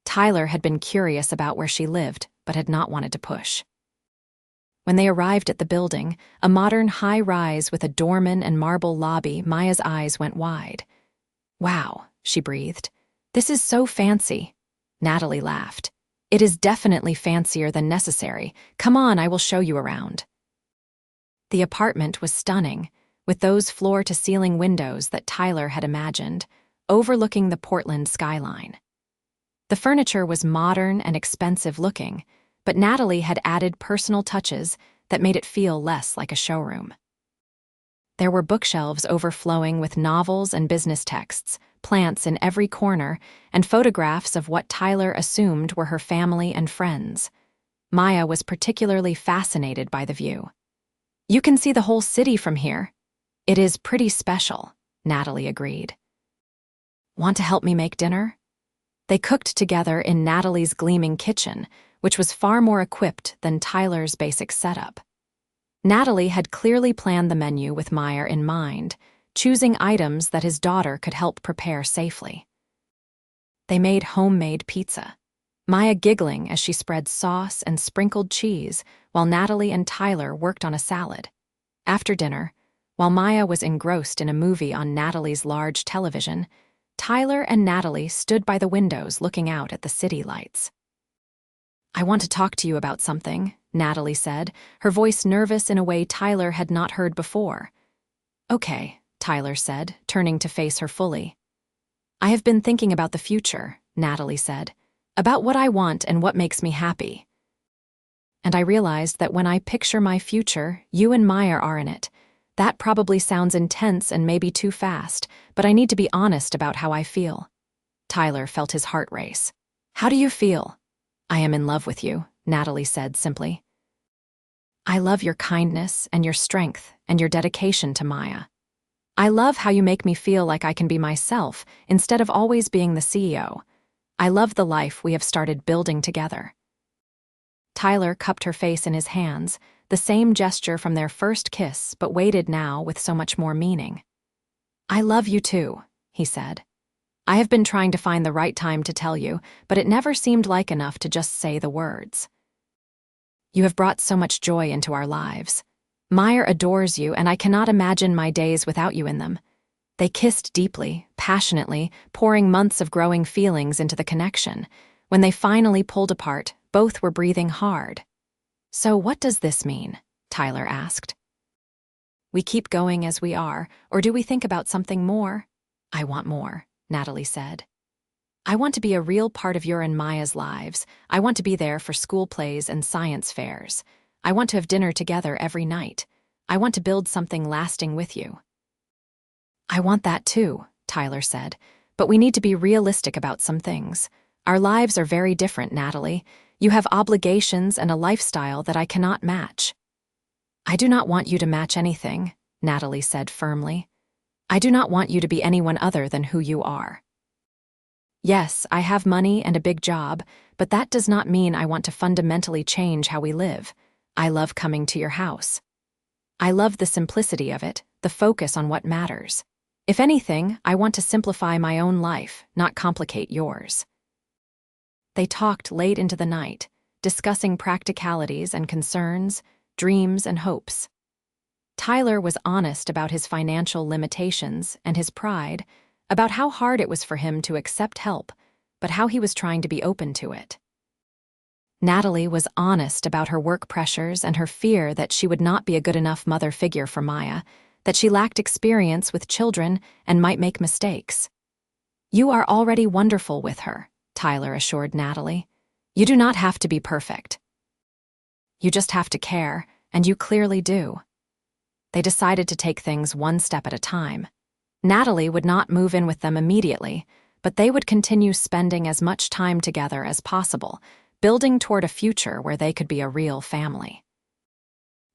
Tyler had been curious about where she lived, but had not wanted to push. When they arrived at the building, a modern high-rise with a doorman and marble lobby, Maya's eyes went wide. "Wow," she breathed. "This is so fancy." Natalie laughed. "It is definitely fancier than necessary. Come on, I will show you around." The apartment was stunning, with those floor-to-ceiling windows that Tyler had imagined, overlooking the Portland skyline. The furniture was modern and expensive-looking, but Natalie had added personal touches that made it feel less like a showroom. There were bookshelves overflowing with novels and business texts, plants in every corner, and photographs of what Tyler assumed were her family and friends. Maya was particularly fascinated by the view. "You can see the whole city from here." "It is pretty special," Natalie agreed. "Want to help me make dinner?" They cooked together in Natalie's gleaming kitchen, which was far more equipped than Tyler's basic setup. Natalie had clearly planned the menu with Maya in mind, choosing items that his daughter could help prepare safely. They made homemade pizza, Maya giggling as she spread sauce and sprinkled cheese while Natalie and Tyler worked on a salad. After dinner, while Maya was engrossed in a movie on Natalie's large television, Tyler and Natalie stood by the windows looking out at the city lights. "I want to talk to you about something," Natalie said, her voice nervous in a way Tyler had not heard before. "Okay," Tyler said, turning to face her fully. "I have been thinking about the future," Natalie said, "about what I want and what makes me happy. And I realized that when I picture my future, you and Maya are in it. That probably sounds intense and maybe too fast, but I need to be honest about how I feel." Tyler felt his heart race. "How do you feel?" "I am in love with you," Natalie said simply. "I love your kindness and your strength and your dedication to Maya. I love how you make me feel like I can be myself instead of always being the CEO. I love the life we have started building together." Tyler cupped her face in his hands, the same gesture from their first kiss, but weighted now with so much more meaning. "I love you too," he said. "I have been trying to find the right time to tell you, but it never seemed like enough to just say the words. You have brought so much joy into our lives. Maya adores you, and I cannot imagine my days without you in them." They kissed deeply, passionately, pouring months of growing feelings into the connection. When they finally pulled apart, both were breathing hard. "So what does this mean?" Tyler asked. "We keep going as we are, or do we think about something more?" "I want more," Natalie said. "I want to be a real part of your and Maya's lives. I want to be there for school plays and science fairs. I want to have dinner together every night. I want to build something lasting with you." "I want that too," Tyler said, "but we need to be realistic about some things. Our lives are very different, Natalie. You have obligations and a lifestyle that I cannot match." "I do not want you to match anything," Natalie said firmly. "I do not want you to be anyone other than who you are. Yes, I have money and a big job, but that does not mean I want to fundamentally change how we live. I love coming to your house. I love the simplicity of it, the focus on what matters. If anything, I want to simplify my own life, not complicate yours." They talked late into the night, discussing practicalities and concerns, dreams and hopes. Tyler was honest about his financial limitations and his pride, about how hard it was for him to accept help, but how he was trying to be open to it. Natalie was honest about her work pressures and her fear that she would not be a good enough mother figure for Maya, that she lacked experience with children and might make mistakes. "You are already wonderful with her," Tyler assured Natalie. "You do not have to be perfect. You just have to care, and you clearly do." They decided to take things one step at a time. Natalie would not move in with them immediately, but they would continue spending as much time together as possible, building toward a future where they could be a real family.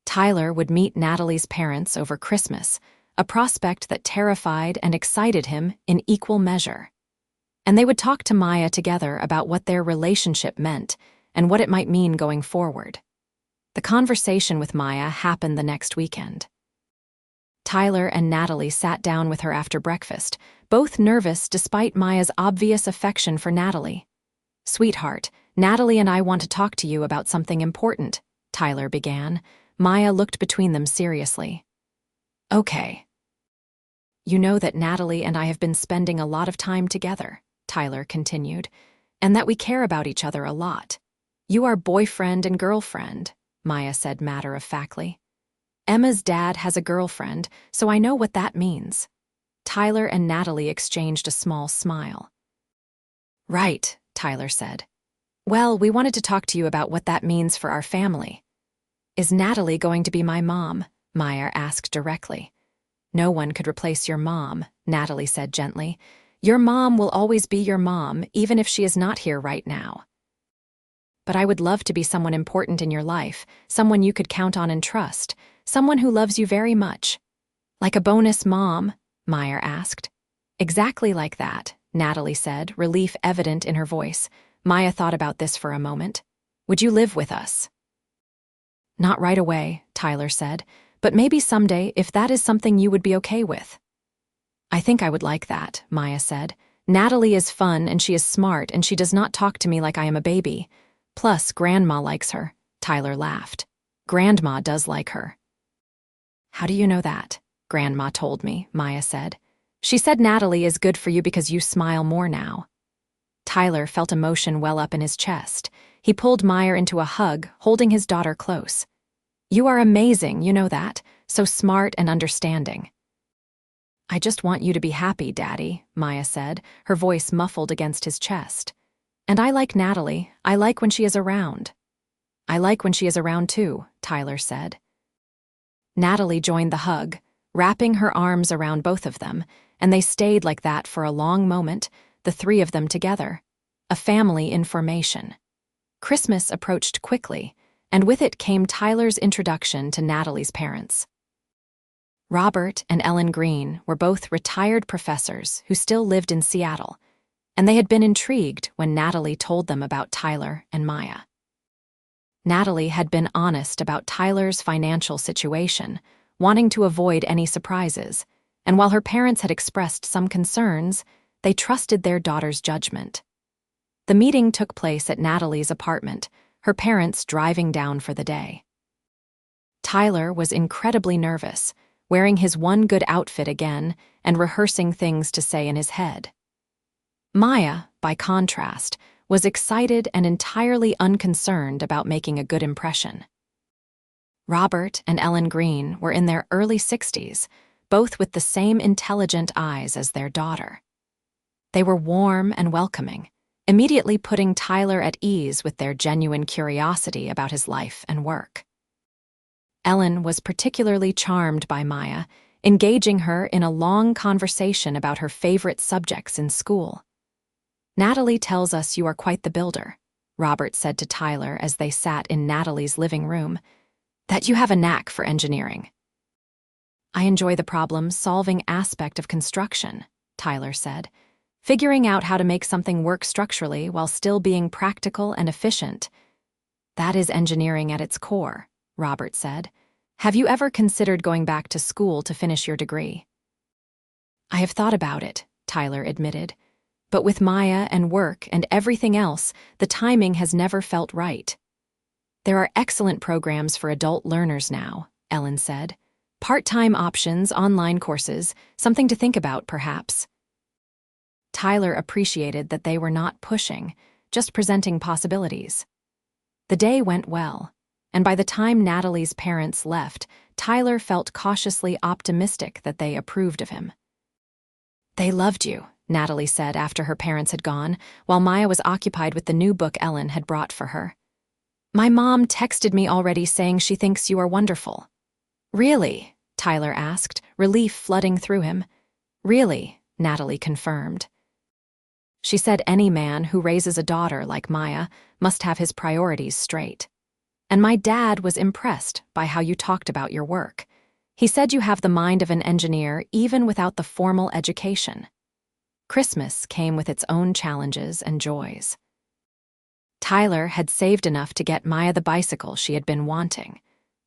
Tyler would meet Natalie's parents over Christmas, a prospect that terrified and excited him in equal measure. And they would talk to Maya together about what their relationship meant and what it might mean going forward. The conversation with Maya happened the next weekend. Tyler and Natalie sat down with her after breakfast, both nervous despite Maya's obvious affection for Natalie. "Sweetheart, Natalie and I want to talk to you about something important," Tyler began. Maya looked between them seriously. "Okay." "You know that Natalie and I have been spending a lot of time together," Tyler continued, "and that we care about each other a lot. You are boyfriend and girlfriend," Maya said matter-of-factly. "Emma's dad has a girlfriend, so I know what that means." Tyler and Natalie exchanged a small smile. "Right," Tyler said. "Well, we wanted to talk to you about what that means for our family." "Is Natalie going to be my mom?" Maya asked directly. "No one could replace your mom," Natalie said gently. "Your mom will always be your mom, even if she is not here right now. But I would love to be someone important in your life, someone you could count on and trust, someone who loves you very much." "Like a bonus mom?" Maya asked. "Exactly like that," Natalie said, relief evident in her voice. Maya thought about this for a moment. "Would you live with us?" "Not right away," Tyler said, "but maybe someday if that is something you would be okay with." "I think I would like that," Maya said. "Natalie is fun and she is smart and she does not talk to me like I am a baby. Plus, Grandma likes her." Tyler laughed. "Grandma does like her." "How do you know that?" "Grandma told me," Maya said. "She said Natalie is good for you because you smile more now." Tyler felt emotion well up in his chest. He pulled Maya into a hug, holding his daughter close. "You are amazing, you know that, so smart and understanding." "I just want you to be happy, Daddy," Maya said, her voice muffled against his chest. "And I like Natalie. I like when she is around." "I like when she is around too," Tyler said. Natalie joined the hug, wrapping her arms around both of them, and they stayed like that for a long moment, the three of them together, a family in formation. Christmas approached quickly, and with it came Tyler's introduction to Natalie's parents. Robert and Ellen Green were both retired professors who still lived in Seattle, and they had been intrigued when Natalie told them about Tyler and Maya. Natalie had been honest about Tyler's financial situation, wanting to avoid any surprises, and while her parents had expressed some concerns, they trusted their daughter's judgment. The meeting took place at Natalie's apartment, her parents driving down for the day. Tyler was incredibly nervous, wearing his one good outfit again and rehearsing things to say in his head. Maya, by contrast, was excited and entirely unconcerned about making a good impression. Robert and Ellen Green were in their early 60s, both with the same intelligent eyes as their daughter. They were warm and welcoming, immediately putting Tyler at ease with their genuine curiosity about his life and work. Ellen was particularly charmed by Maya, engaging her in a long conversation about her favorite subjects in school. "Natalie tells us you are quite the builder," Robert said to Tyler as they sat in Natalie's living room, "that you have a knack for engineering." "I enjoy the problem-solving aspect of construction," Tyler said, "figuring out how to make something work structurally while still being practical and efficient." "That is engineering at its core," Robert said. "Have you ever considered going back to school to finish your degree?" "I have thought about it," Tyler admitted. "But with Maya and work and everything else, the timing has never felt right." "There are excellent programs for adult learners now," Ellen said. "Part-time options, online courses, something to think about, perhaps." Tyler appreciated that they were not pushing, just presenting possibilities. The day went well, and by the time Natalie's parents left, Tyler felt cautiously optimistic that they approved of him. "They loved you," Natalie said after her parents had gone, while Maya was occupied with the new book Ellen had brought for her. "My mom texted me already saying she thinks you are wonderful." "Really?" Tyler asked, relief flooding through him. "Really," Natalie confirmed. She said any man who raises a daughter like Maya must have his priorities straight. "And my dad was impressed by how you talked about your work. He said you have the mind of an engineer even without the formal education." Christmas came with its own challenges and joys. Tyler had saved enough to get Maya the bicycle she had been wanting,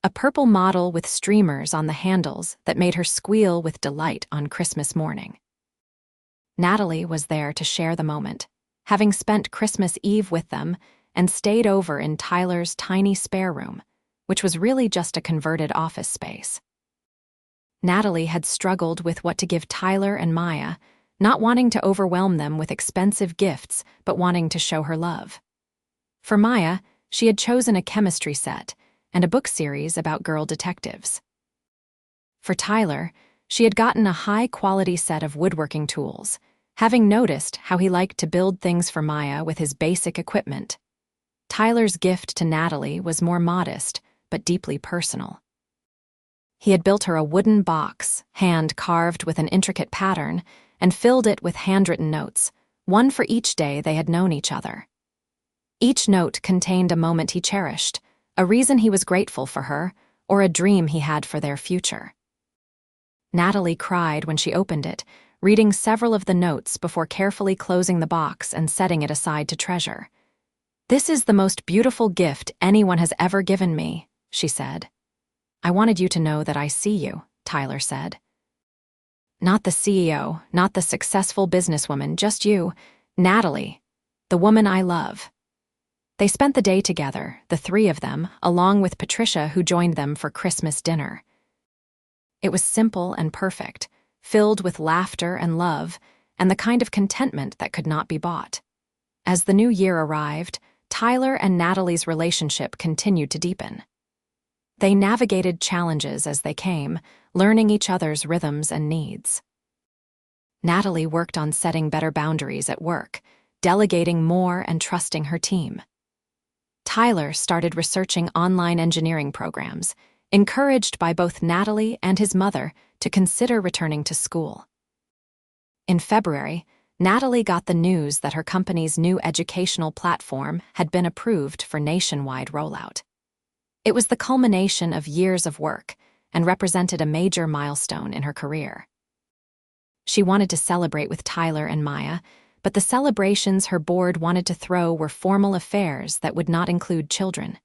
a purple model with streamers on the handles that made her squeal with delight on Christmas morning. Natalie was there to share the moment, having spent Christmas Eve with them and stayed over in Tyler's tiny spare room, which was really just a converted office space. Natalie had struggled with what to give Tyler and Maya, not wanting to overwhelm them with expensive gifts, but wanting to show her love. For Maya, she had chosen a chemistry set and a book series about girl detectives. For Tyler, she had gotten a high-quality set of woodworking tools, having noticed how he liked to build things for Maya with his basic equipment. Tyler's gift to Natalie was more modest, but deeply personal. He had built her a wooden box, hand-carved with an intricate pattern, and filled it with handwritten notes, one for each day they had known each other. Each note contained a moment he cherished, a reason he was grateful for her, or a dream he had for their future. Natalie cried when she opened it, reading several of the notes before carefully closing the box and setting it aside to treasure. "This is the most beautiful gift anyone has ever given me," she said. "I wanted you to know that I see you," Tyler said. "Not the CEO, not the successful businesswoman, just you, Natalie, the woman I love." They spent the day together, the three of them, along with Patricia, who joined them for Christmas dinner. It was simple and perfect, filled with laughter and love, and the kind of contentment that could not be bought. As the new year arrived, Tyler and Natalie's relationship continued to deepen. They navigated challenges as they came, learning each other's rhythms and needs. Natalie worked on setting better boundaries at work, delegating more and trusting her team. Tyler started researching online engineering programs, encouraged by both Natalie and his mother to consider returning to school. In February, Natalie got the news that her company's new educational platform had been approved for nationwide rollout. It was the culmination of years of work and represented a major milestone in her career. She wanted to celebrate with Tyler and Maya, but the celebrations her board wanted to throw were formal affairs that would not include children.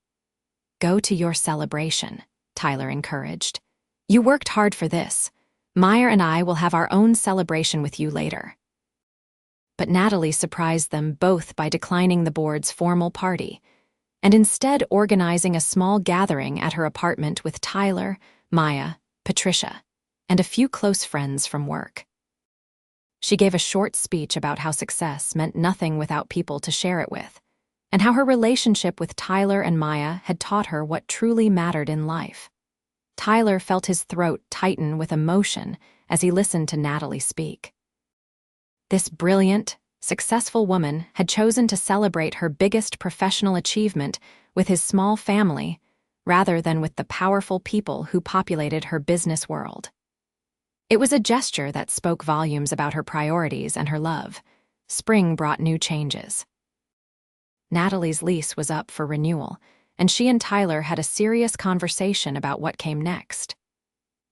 "Go to your celebration," Tyler encouraged. "You worked hard for this. Maya and I will have our own celebration with you later." But Natalie surprised them both by declining the board's formal party, and instead organizing a small gathering at her apartment with Tyler, Maya, Patricia, and a few close friends from work. She gave a short speech about how success meant nothing without people to share it with, and how her relationship with Tyler and Maya had taught her what truly mattered in life. Tyler felt his throat tighten with emotion as he listened to Natalie speak. This brilliant, successful woman had chosen to celebrate her biggest professional achievement with his small family, rather than with the powerful people who populated her business world. It was a gesture that spoke volumes about her priorities and her love. Spring brought new changes. Natalie's lease was up for renewal, and she and Tyler had a serious conversation about what came next.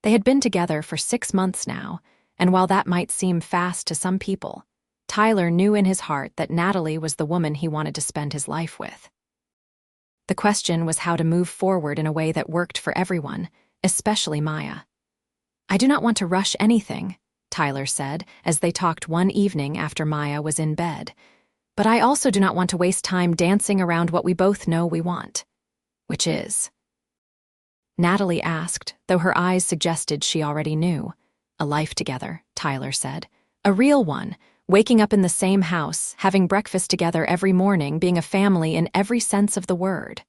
They had been together for 6 months now, and while that might seem fast to some people, Tyler knew in his heart that Natalie was the woman he wanted to spend his life with. The question was how to move forward in a way that worked for everyone, especially Maya. "I do not want to rush anything," Tyler said as they talked one evening after Maya was in bed. "But I also do not want to waste time dancing around what we both know we want." "Which is?" Natalie asked, though her eyes suggested she already knew. "A life together," Tyler said. "A real one, waking up in the same house, having breakfast together every morning, being a family in every sense of the word."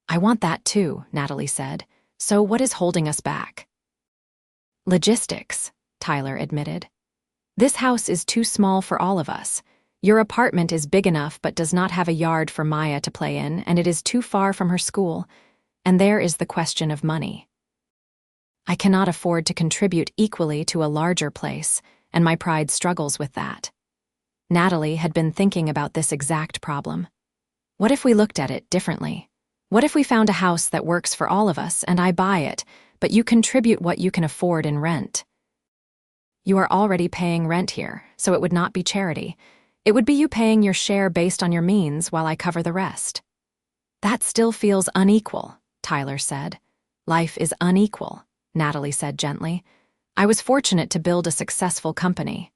"I want that too," Natalie said. "So what is holding us back?" "Logistics," Tyler admitted. "This house is too small for all of us. Your apartment is big enough but does not have a yard for Maya to play in, and it is too far from her school. And there is the question of money. I cannot afford to contribute equally to a larger place, and my pride struggles with that." Natalie had been thinking about this exact problem. What if we looked at it differently? What if we found a house that works for all of us and I buy it, but you contribute what you can afford in rent? You are already paying rent here, so it would not be charity. It would be you paying your share based on your means while I cover the rest. That still feels unequal, Tyler said. Life is unequal, Natalie said gently. I was fortunate to build a successful company.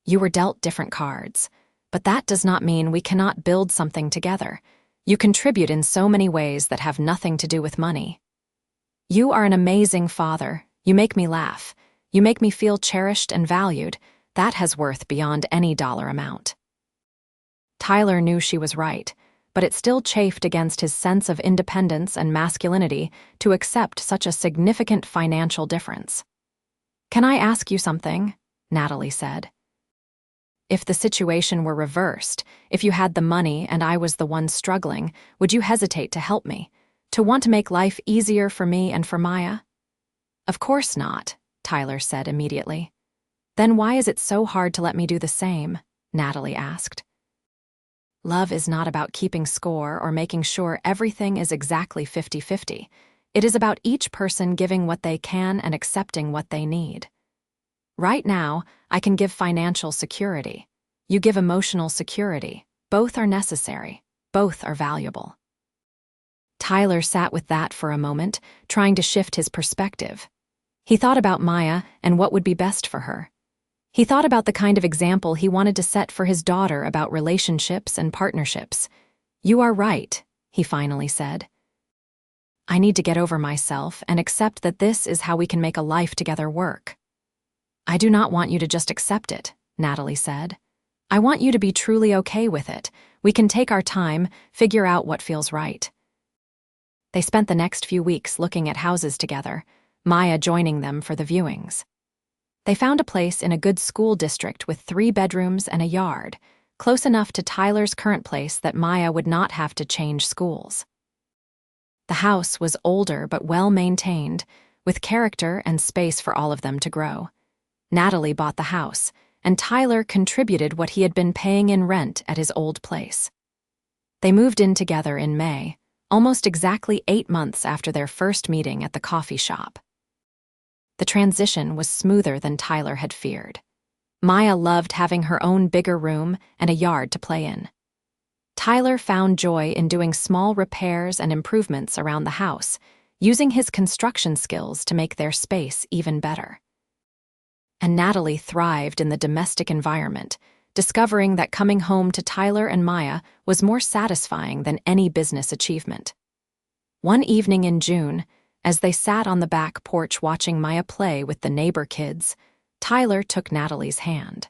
You were dealt different cards, but that does not mean we cannot build something together. You contribute in so many ways that have nothing to do with money. You are an amazing father. You make me laugh. You make me feel cherished and valued. That has worth beyond any dollar amount. Tyler knew she was right, but it still chafed against his sense of independence and masculinity to accept such a significant financial difference. Can I ask you something? Natalie said. If the situation were reversed, if you had the money and I was the one struggling, would you hesitate to help me, to want to make life easier for me and for Maya? Of course not, Tyler said immediately. Then why is it so hard to let me do the same? Natalie asked. Love is not about keeping score or making sure everything is exactly 50-50. It is about each person giving what they can and accepting what they need. Right now, I can give financial security. You give emotional security. Both are necessary. Both are valuable. Tyler sat with that for a moment, trying to shift his perspective. He thought about Maya and what would be best for her. He thought about the kind of example he wanted to set for his daughter about relationships and partnerships. You are right, he finally said. I need to get over myself and accept that this is how we can make a life together work. I do not want you to just accept it, Natalie said. I want you to be truly okay with it. We can take our time, figure out what feels right. They spent the next few weeks looking at houses together, Maya joining them for the viewings. They found a place in a good school district with 3 bedrooms and a yard, close enough to Tyler's current place that Maya would not have to change schools. The house was older but well-maintained, with character and space for all of them to grow. Natalie bought the house, and Tyler contributed what he had been paying in rent at his old place. They moved in together in May, almost exactly 8 months after their first meeting at the coffee shop. The transition was smoother than Tyler had feared. Maya loved having her own bigger room and a yard to play in. Tyler found joy in doing small repairs and improvements around the house, using his construction skills to make their space even better. And Natalie thrived in the domestic environment, discovering that coming home to Tyler and Maya was more satisfying than any business achievement. One evening in June, as they sat on the back porch watching Maya play with the neighbor kids, Tyler took Natalie's hand.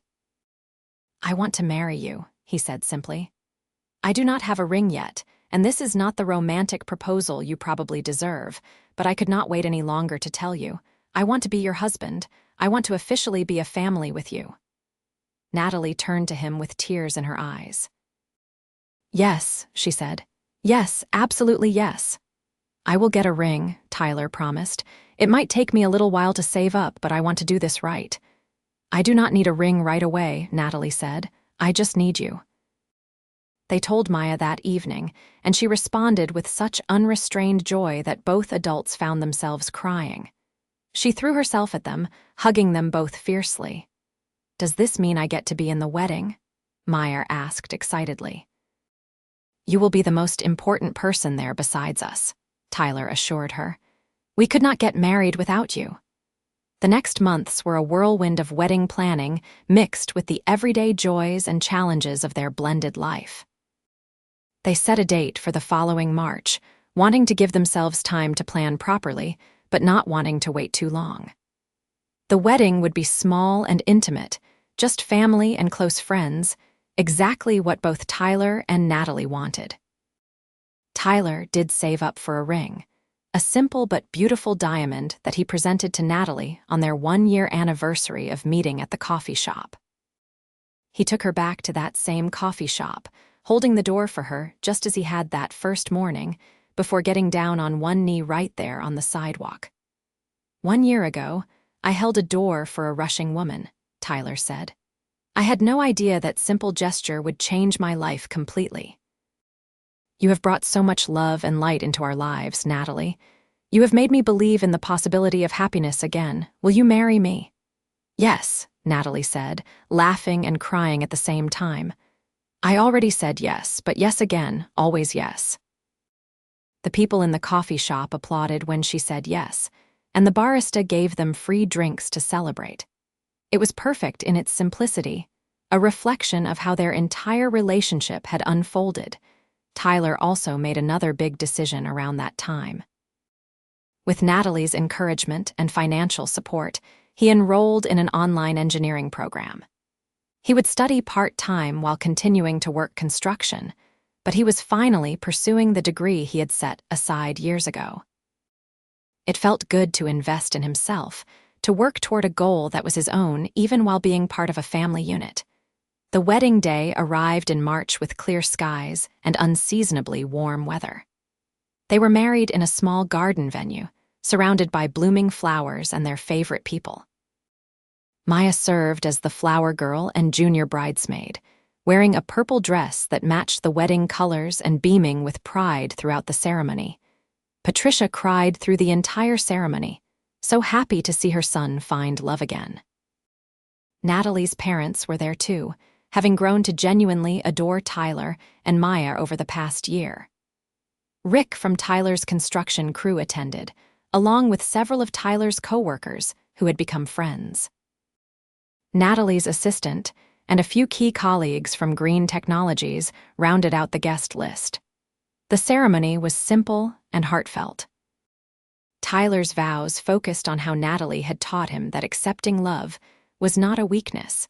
I want to marry you, he said simply. I do not have a ring yet, and this is not the romantic proposal you probably deserve, but I could not wait any longer to tell you. I want to be your husband. I want to officially be a family with you. Natalie turned to him with tears in her eyes. Yes, she said. Yes, absolutely yes. "I will get a ring," Tyler promised. "It might take me a little while to save up, but I want to do this right." "I do not need a ring right away," Natalie said. "I just need you." They told Maya that evening, and she responded with such unrestrained joy that both adults found themselves crying. She threw herself at them, hugging them both fiercely. "Does this mean I get to be in the wedding?" Maya asked excitedly. "You will be the most important person there besides us," Tyler assured her. "We could not get married without you." The next months were a whirlwind of wedding planning mixed with the everyday joys and challenges of their blended life. They set a date for the following March, wanting to give themselves time to plan properly, but not wanting to wait too long. The wedding would be small and intimate, just family and close friends, exactly what both Tyler and Natalie wanted. Tyler did save up for a ring, a simple but beautiful diamond that he presented to Natalie on their 1-year anniversary of meeting at the coffee shop. He took her back to that same coffee shop, holding the door for her just as he had that first morning, before getting down on one knee right there on the sidewalk. "1 year ago, I held a door for a rushing woman," Tyler said. "I had no idea that simple gesture would change my life completely." "You have brought so much love and light into our lives, Natalie. You have made me believe in the possibility of happiness again. Will you marry me?" "Yes," Natalie said, laughing and crying at the same time. "I already said yes, but yes again, always yes." The people in the coffee shop applauded when she said yes, and the barista gave them free drinks to celebrate. It was perfect in its simplicity, a reflection of how their entire relationship had unfolded. Tyler also made another big decision around that time. With Natalie's encouragement and financial support, he enrolled in an online engineering program. He would study part-time while continuing to work construction, but he was finally pursuing the degree he had set aside years ago. It felt good to invest in himself, to work toward a goal that was his own even while being part of a family unit. The wedding day arrived in March with clear skies and unseasonably warm weather. They were married in a small garden venue, surrounded by blooming flowers and their favorite people. Maya served as the flower girl and junior bridesmaid, wearing a purple dress that matched the wedding colors and beaming with pride throughout the ceremony. Patricia cried through the entire ceremony, so happy to see her son find love again. Natalie's parents were there too, having grown to genuinely adore Tyler and Maya over the past year. Rick from Tyler's construction crew attended, along with several of Tyler's co-workers who had become friends. Natalie's assistant and a few key colleagues from Green Technologies rounded out the guest list. The ceremony was simple and heartfelt. Tyler's vows focused on how Natalie had taught him that accepting love was not a weakness,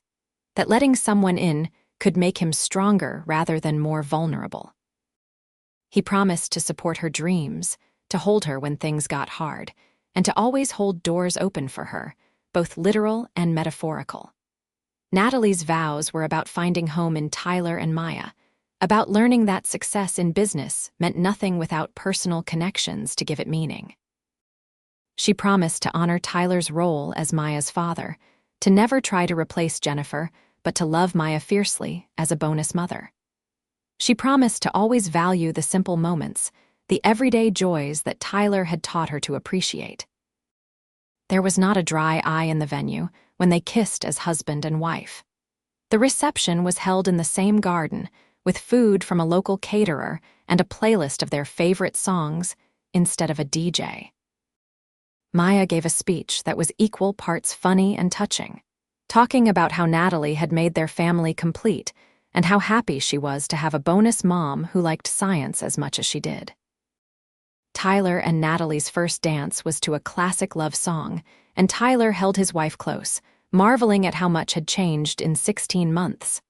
that letting someone in could make him stronger rather than more vulnerable. He promised to support her dreams, to hold her when things got hard, and to always hold doors open for her, both literal and metaphorical. Natalie's vows were about finding home in Tyler and Maya, about learning that success in business meant nothing without personal connections to give it meaning. She promised to honor Tyler's role as Maya's father, to never try to replace Jennifer, but to love Maya fiercely as a bonus mother. She promised to always value the simple moments, the everyday joys that Tyler had taught her to appreciate. There was not a dry eye in the venue when they kissed as husband and wife. The reception was held in the same garden, with food from a local caterer and a playlist of their favorite songs instead of a DJ. Maya gave a speech that was equal parts funny and touching, talking about how Natalie had made their family complete and how happy she was to have a bonus mom who liked science as much as she did. Tyler and Natalie's first dance was to a classic love song, and Tyler held his wife close, marveling at how much had changed in 16 months.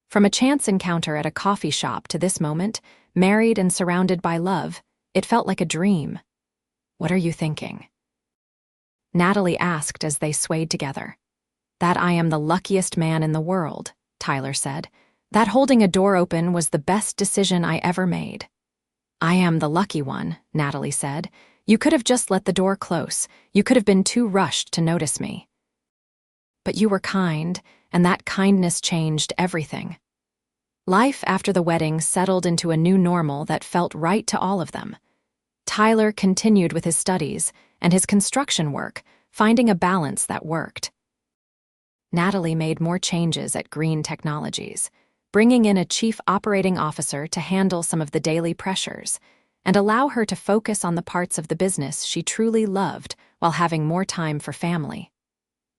From a chance encounter at a coffee shop to this moment, married and surrounded by love, it felt like a dream. "What are you thinking?" Natalie asked as they swayed together. "That I am the luckiest man in the world," Tyler said. "That holding a door open was the best decision I ever made." "I am the lucky one," Natalie said. "You could have just let the door close. You could have been too rushed to notice me. But you were kind, and that kindness changed everything." Life after the wedding settled into a new normal that felt right to all of them. Tyler continued with his studies and his construction work, finding a balance that worked. Natalie made more changes at Green Technologies, bringing in a chief operating officer to handle some of the daily pressures and allow her to focus on the parts of the business she truly loved while having more time for family.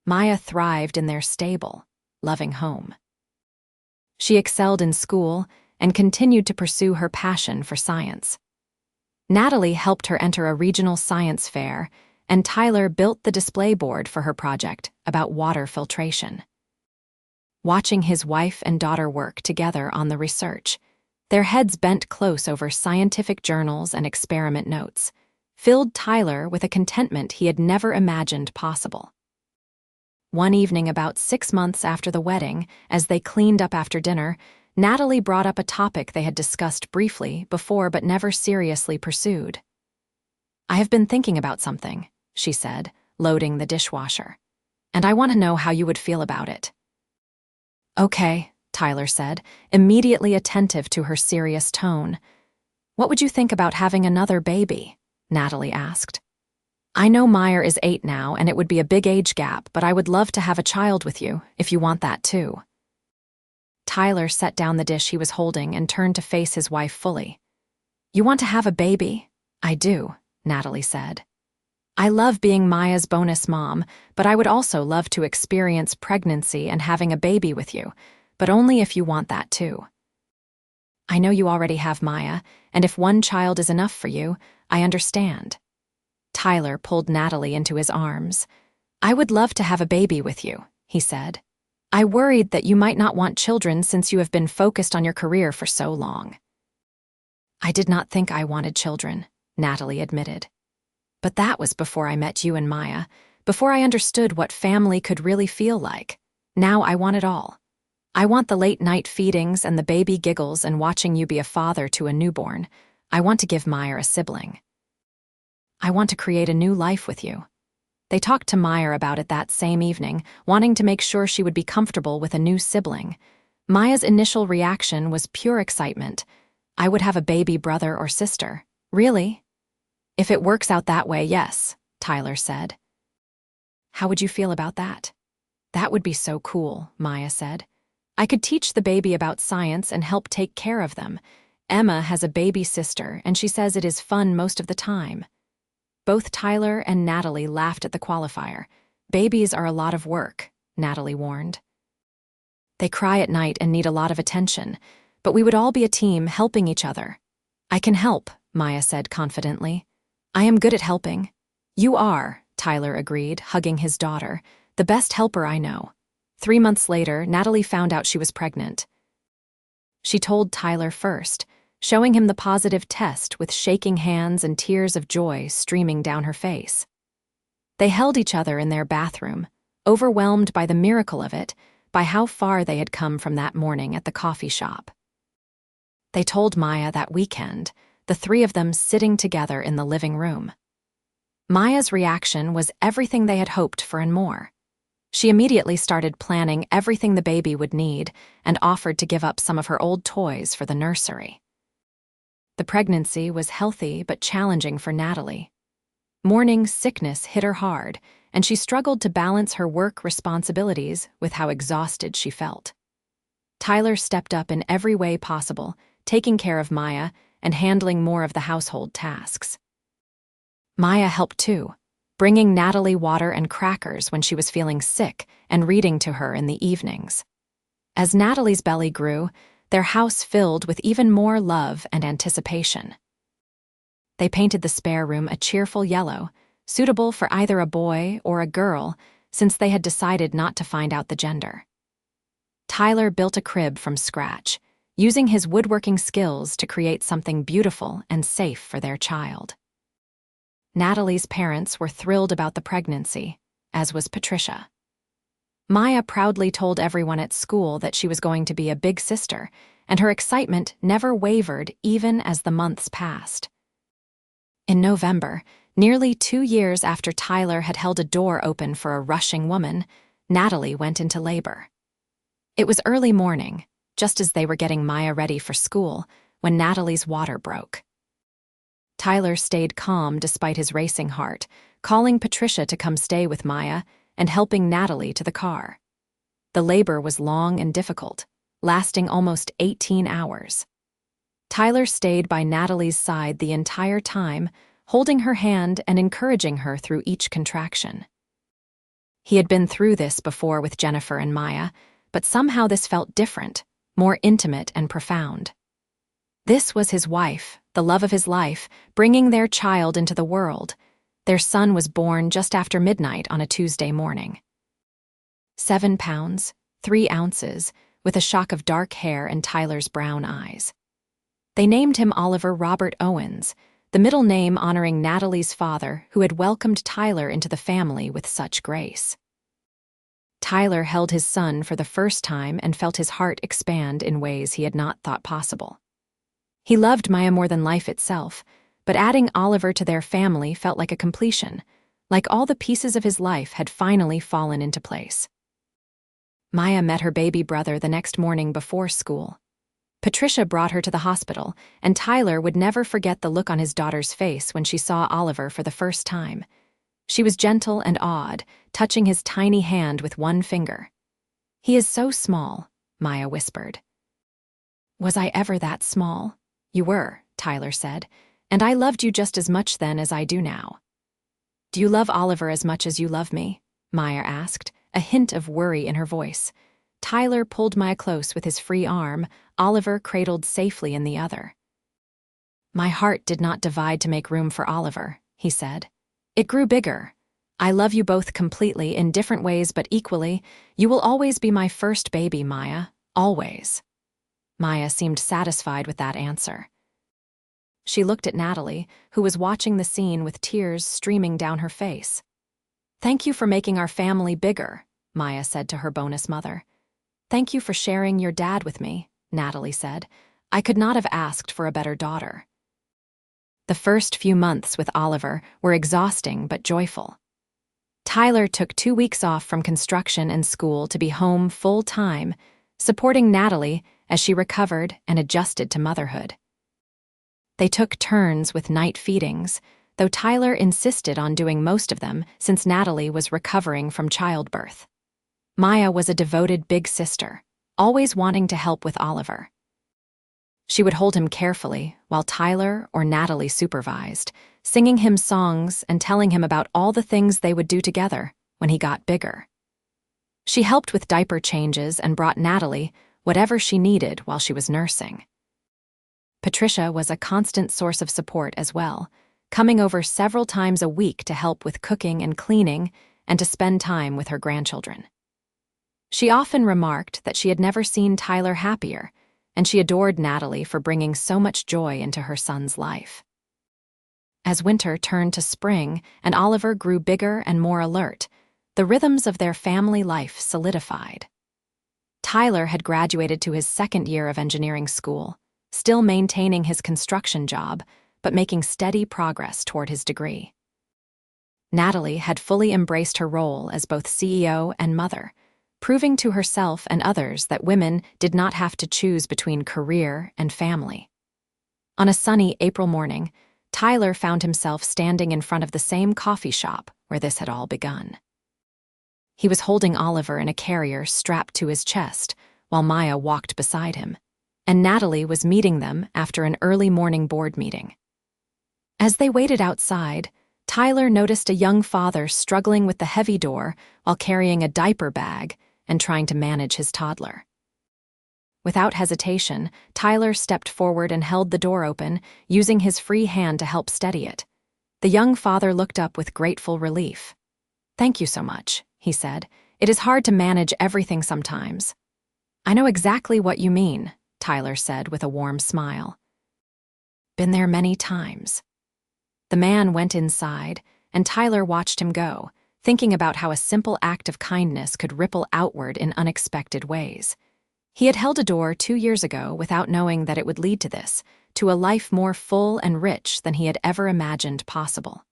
Maya thrived in their stable, loving home. She excelled in school and continued to pursue her passion for science. Natalie helped her enter a regional science fair, and Tyler built the display board for her project about water filtration. Watching his wife and daughter work together on the research, their heads bent close over scientific journals and experiment notes, filled Tyler with a contentment he had never imagined possible. One evening about 6 months after the wedding, as they cleaned up after dinner, Natalie brought up a topic they had discussed briefly before but never seriously pursued. "I have been thinking about something," she said, loading the dishwasher, "and I want to know how you would feel about it." "Okay," Tyler said, immediately attentive to her serious tone. "What would you think about having another baby?" Natalie asked. "I know Meyer is 8 now, and it would be a big age gap, but I would love to have a child with you, if you want that too." Tyler set down the dish he was holding and turned to face his wife fully. "You want to have a baby?" "I do," Natalie said. "I love being Maya's bonus mom, but I would also love to experience pregnancy and having a baby with you, but only if you want that too. I know you already have Maya, and if one child is enough for you, I understand." Tyler pulled Natalie into his arms. "I would love to have a baby with you," he said. "I worried that you might not want children since you have been focused on your career for so long." "I did not think I wanted children," Natalie admitted. "But that was before I met you and Maya, before I understood what family could really feel like. Now I want it all. I want the late-night feedings and the baby giggles and watching you be a father to a newborn. I want to give Meyer a sibling. I want to create a new life with you." They talked to Meyer about it that same evening, wanting to make sure she would be comfortable with a new sibling. Maya's initial reaction was pure excitement. "I would have a baby brother or sister." "Really?" "If it works out that way, yes," Tyler said. "How would you feel about that?" "That would be so cool," Maya said. "I could teach the baby about science and help take care of them. Emma has a baby sister, and she says it is fun most of the time." Both Tyler and Natalie laughed at the qualifier. "Babies are a lot of work," Natalie warned. "They cry at night and need a lot of attention, but we would all be a team helping each other." "I can help," Maya said confidently. "I am good at helping." "You are," Tyler agreed, hugging his daughter. "The best helper I know." 3 months later, Natalie found out she was pregnant. She told Tyler first, showing him the positive test with shaking hands and tears of joy streaming down her face. They held each other in their bathroom, overwhelmed by the miracle of it, by how far they had come from that morning at the coffee shop. They told Maya that weekend, the 3 of them sitting together in the living room. Maya's reaction was everything they had hoped for and more. She immediately started planning everything the baby would need and offered to give up some of her old toys for the nursery. The pregnancy was healthy but challenging for Natalie. Morning sickness hit her hard, and she struggled to balance her work responsibilities with how exhausted she felt. Tyler stepped up in every way possible, taking care of Maya and handling more of the household tasks. Maya helped too, bringing Natalie water and crackers when she was feeling sick and reading to her in the evenings. As Natalie's belly grew, their house filled with even more love and anticipation. They painted the spare room a cheerful yellow, suitable for either a boy or a girl, since they had decided not to find out the gender. Tyler built a crib from scratch, using his woodworking skills to create something beautiful and safe for their child. Natalie's parents were thrilled about the pregnancy, as was Patricia. Maya proudly told everyone at school that she was going to be a big sister, and her excitement never wavered even as the months passed. In November, nearly 2 years after Tyler had held a door open for a rushing woman, Natalie went into labor. It was early morning, just as they were getting Maya ready for school, when Natalie's water broke. Tyler stayed calm despite his racing heart, calling Patricia to come stay with Maya and helping Natalie to the car. The labor was long and difficult, lasting almost 18 hours. Tyler stayed by Natalie's side the entire time, holding her hand and encouraging her through each contraction. He had been through this before with Jennifer and Maya, but somehow this felt different, more intimate and profound. This was his wife, the love of his life, bringing their child into the world. Their son was born just after midnight on a Tuesday morning. 7 pounds, 3 ounces, with a shock of dark hair and Tyler's brown eyes. They named him Oliver Robert Owens, the middle name honoring Natalie's father, who had welcomed Tyler into the family with such grace. Tyler held his son for the first time and felt his heart expand in ways he had not thought possible. He loved Maya more than life itself, but adding Oliver to their family felt like a completion, like all the pieces of his life had finally fallen into place. Maya met her baby brother the next morning before school. Patricia brought her to the hospital, and Tyler would never forget the look on his daughter's face when she saw Oliver for the first time. She was gentle and awed, touching his tiny hand with one finger. "He is so small," Maya whispered. "Was I ever that small?" "You were," Tyler said, "and I loved you just as much then as I do now." "Do you love Oliver as much as you love me?" Maya asked, a hint of worry in her voice. Tyler pulled Maya close with his free arm, Oliver cradled safely in the other. "My heart did not divide to make room for Oliver," he said. "It grew bigger. I love you both completely, in different ways but equally. You will always be my first baby, Maya, always." Maya seemed satisfied with that answer. She looked at Natalie, who was watching the scene with tears streaming down her face. "Thank you for making our family bigger," Maya said to her bonus mother. "Thank you for sharing your dad with me," Natalie said. "I could not have asked for a better daughter." The first few months with Oliver were exhausting but joyful. Tyler took 2 weeks off from construction and school to be home full-time, supporting Natalie as she recovered and adjusted to motherhood. They took turns with night feedings, though Tyler insisted on doing most of them since Natalie was recovering from childbirth. Maya was a devoted big sister, always wanting to help with Oliver. She would hold him carefully while Tyler or Natalie supervised, singing him songs and telling him about all the things they would do together when he got bigger. She helped with diaper changes and brought Natalie whatever she needed while she was nursing. Patricia was a constant source of support as well, coming over several times a week to help with cooking and cleaning and to spend time with her grandchildren. She often remarked that she had never seen Tyler happier, and she adored Natalie for bringing so much joy into her son's life. As winter turned to spring and Oliver grew bigger and more alert, the rhythms of their family life solidified. Tyler had graduated to his 2nd year of engineering school, still maintaining his construction job, but making steady progress toward his degree. Natalie had fully embraced her role as both CEO and mother, proving to herself and others that women did not have to choose between career and family. On a sunny April morning, Tyler found himself standing in front of the same coffee shop where this had all begun. He was holding Oliver in a carrier strapped to his chest while Maya walked beside him, and Natalie was meeting them after an early morning board meeting. As they waited outside, Tyler noticed a young father struggling with the heavy door while carrying a diaper bag and trying to manage his toddler. Without hesitation, Tyler stepped forward and held the door open, using his free hand to help steady it. The young father looked up with grateful relief. "Thank you so much," he said. "It is hard to manage everything sometimes." "I know exactly what you mean," Tyler said with a warm smile. "Been there many times." The man went inside, and Tyler watched him go, thinking about how a simple act of kindness could ripple outward in unexpected ways. He had held a door 2 years ago without knowing that it would lead to this, to a life more full and rich than he had ever imagined possible.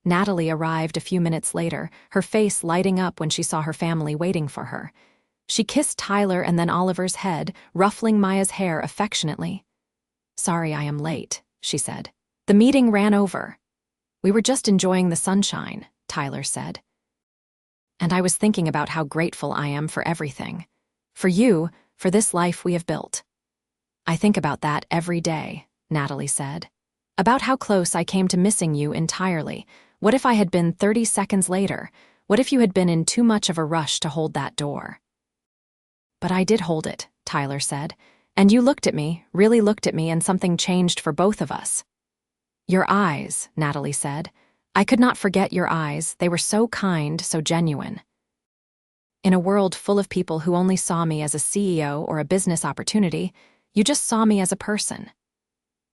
Natalie arrived a few minutes later, her face lighting up when she saw her family waiting for her. She kissed Tyler and then Oliver's head, ruffling Maya's hair affectionately. "Sorry I am late," she said. "The meeting ran over." "We were just enjoying the sunshine," Tyler said. "And I was thinking about how grateful I am for everything. For you, for this life we have built." "I think about that every day," Natalie said. "About how close I came to missing you entirely. What if I had been 30 seconds later? What if you had been in too much of a rush to hold that door?" "But I did hold it," Tyler said. "And you looked at me, really looked at me, and something changed for both of us." "Your eyes," Natalie said. "I could not forget your eyes. They were so kind, so genuine. In a world full of people who only saw me as a CEO or a business opportunity, you just saw me as a person.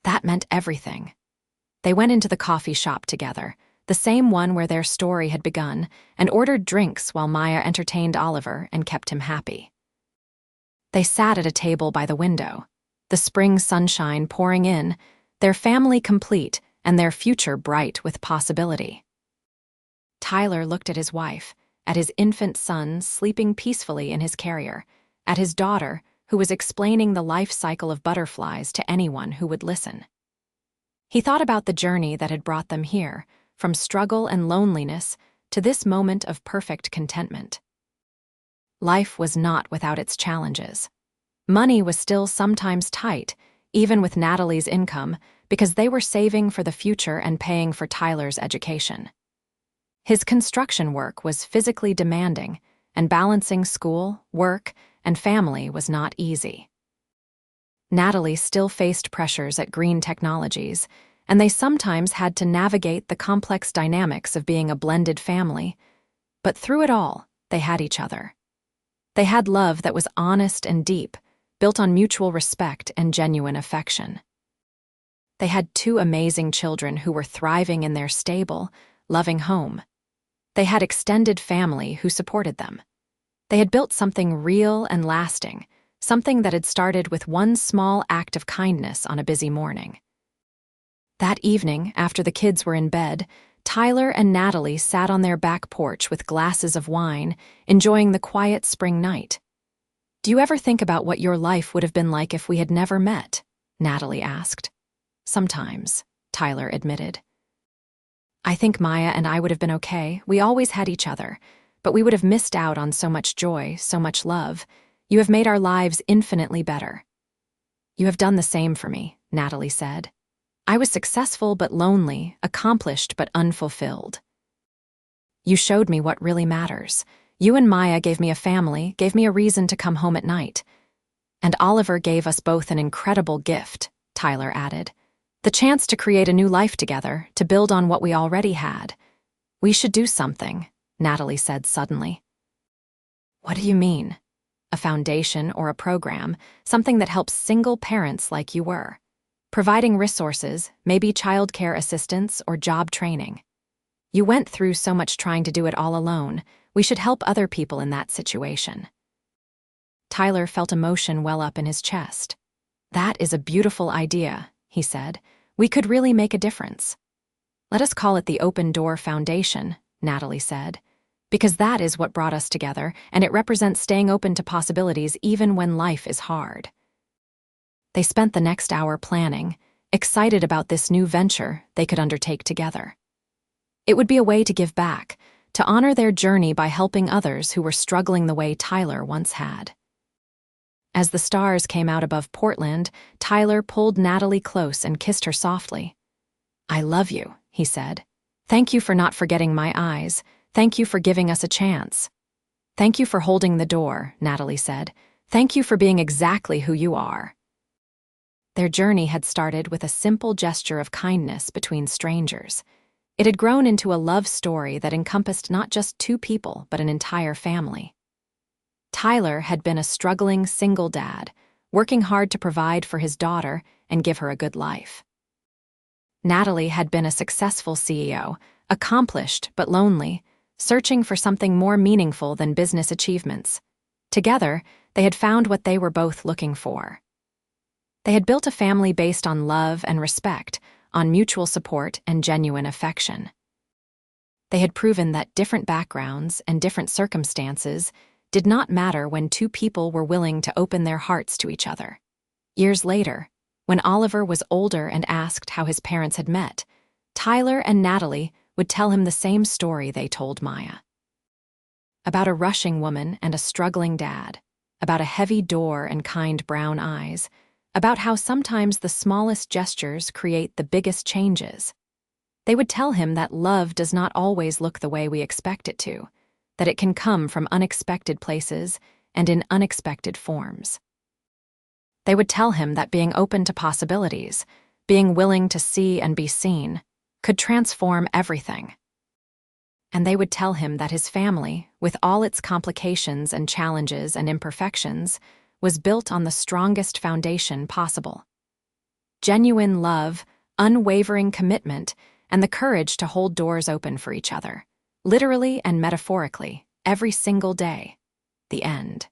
That meant everything." They went into the coffee shop together, the same one where their story had begun, and ordered drinks while Maya entertained Oliver and kept him happy. They sat at a table by the window, the spring sunshine pouring in, their family complete and their future bright with possibility. Tyler looked at his wife, at his infant son sleeping peacefully in his carrier, at his daughter, who was explaining the life cycle of butterflies to anyone who would listen. He thought about the journey that had brought them here, from struggle and loneliness to this moment of perfect contentment. Life was not without its challenges. Money was still sometimes tight, even with Natalie's income, because they were saving for the future and paying for Tyler's education. His construction work was physically demanding, and balancing school, work, and family was not easy. Natalie still faced pressures at Green Technologies, and they sometimes had to navigate the complex dynamics of being a blended family. But through it all, they had each other. They had love that was honest and deep, built on mutual respect and genuine affection. They had 2 amazing children who were thriving in their stable, loving home. They had extended family who supported them. They had built something real and lasting, something that had started with one small act of kindness on a busy morning. That evening, after the kids were in bed, Tyler and Natalie sat on their back porch with glasses of wine, enjoying the quiet spring night. "Do you ever think about what your life would have been like if we had never met?" Natalie asked. "Sometimes," Tyler admitted. "I think Maya and I would have been okay. We always had each other, but we would have missed out on so much joy, so much love. You have made our lives infinitely better." "You have done the same for me," Natalie said. "I was successful but lonely, accomplished but unfulfilled. You showed me what really matters. You and Maya gave me a family, gave me a reason to come home at night. And Oliver gave us both an incredible gift," Tyler added. "The chance to create a new life together, to build on what we already had. We should do something," Natalie said suddenly. "What do you mean?" "A foundation or a program, something that helps single parents like you were. Providing resources, maybe childcare assistance or job training. You went through so much trying to do it all alone. We should help other people in that situation." Tyler felt emotion well up in his chest. "That is a beautiful idea," he said. "We could really make a difference." "Let us call it the Open Door Foundation," Natalie said, "because that is what brought us together, and it represents staying open to possibilities even when life is hard." They spent the next hour planning, excited about this new venture they could undertake together. It would be a way to give back, to honor their journey by helping others who were struggling the way Tyler once had. As the stars came out above Portland, Tyler pulled Natalie close and kissed her softly. "I love you," he said. "Thank you for not forgetting my eyes. Thank you for giving us a chance." "Thank you for holding the door," Natalie said. "Thank you for being exactly who you are." Their journey had started with a simple gesture of kindness between strangers. It had grown into a love story that encompassed not just 2 people, but an entire family. Tyler had been a struggling single dad, working hard to provide for his daughter and give her a good life. Natalie had been a successful CEO, accomplished but lonely, searching for something more meaningful than business achievements. Together, they had found what they were both looking for. They had built a family based on love and respect, on mutual support and genuine affection. They had proven that different backgrounds and different circumstances did not matter when two people were willing to open their hearts to each other. Years later, when Oliver was older and asked how his parents had met, Tyler and Natalie would tell him the same story they told Maya. About a rushing woman and a struggling dad, about a heavy door and kind brown eyes, about how sometimes the smallest gestures create the biggest changes. They would tell him that love does not always look the way we expect it to, that it can come from unexpected places and in unexpected forms. They would tell him that being open to possibilities, being willing to see and be seen, could transform everything. And they would tell him that his family, with all its complications and challenges and imperfections, was built on the strongest foundation possible. Genuine love, unwavering commitment, and the courage to hold doors open for each other, literally and metaphorically, every single day. The end.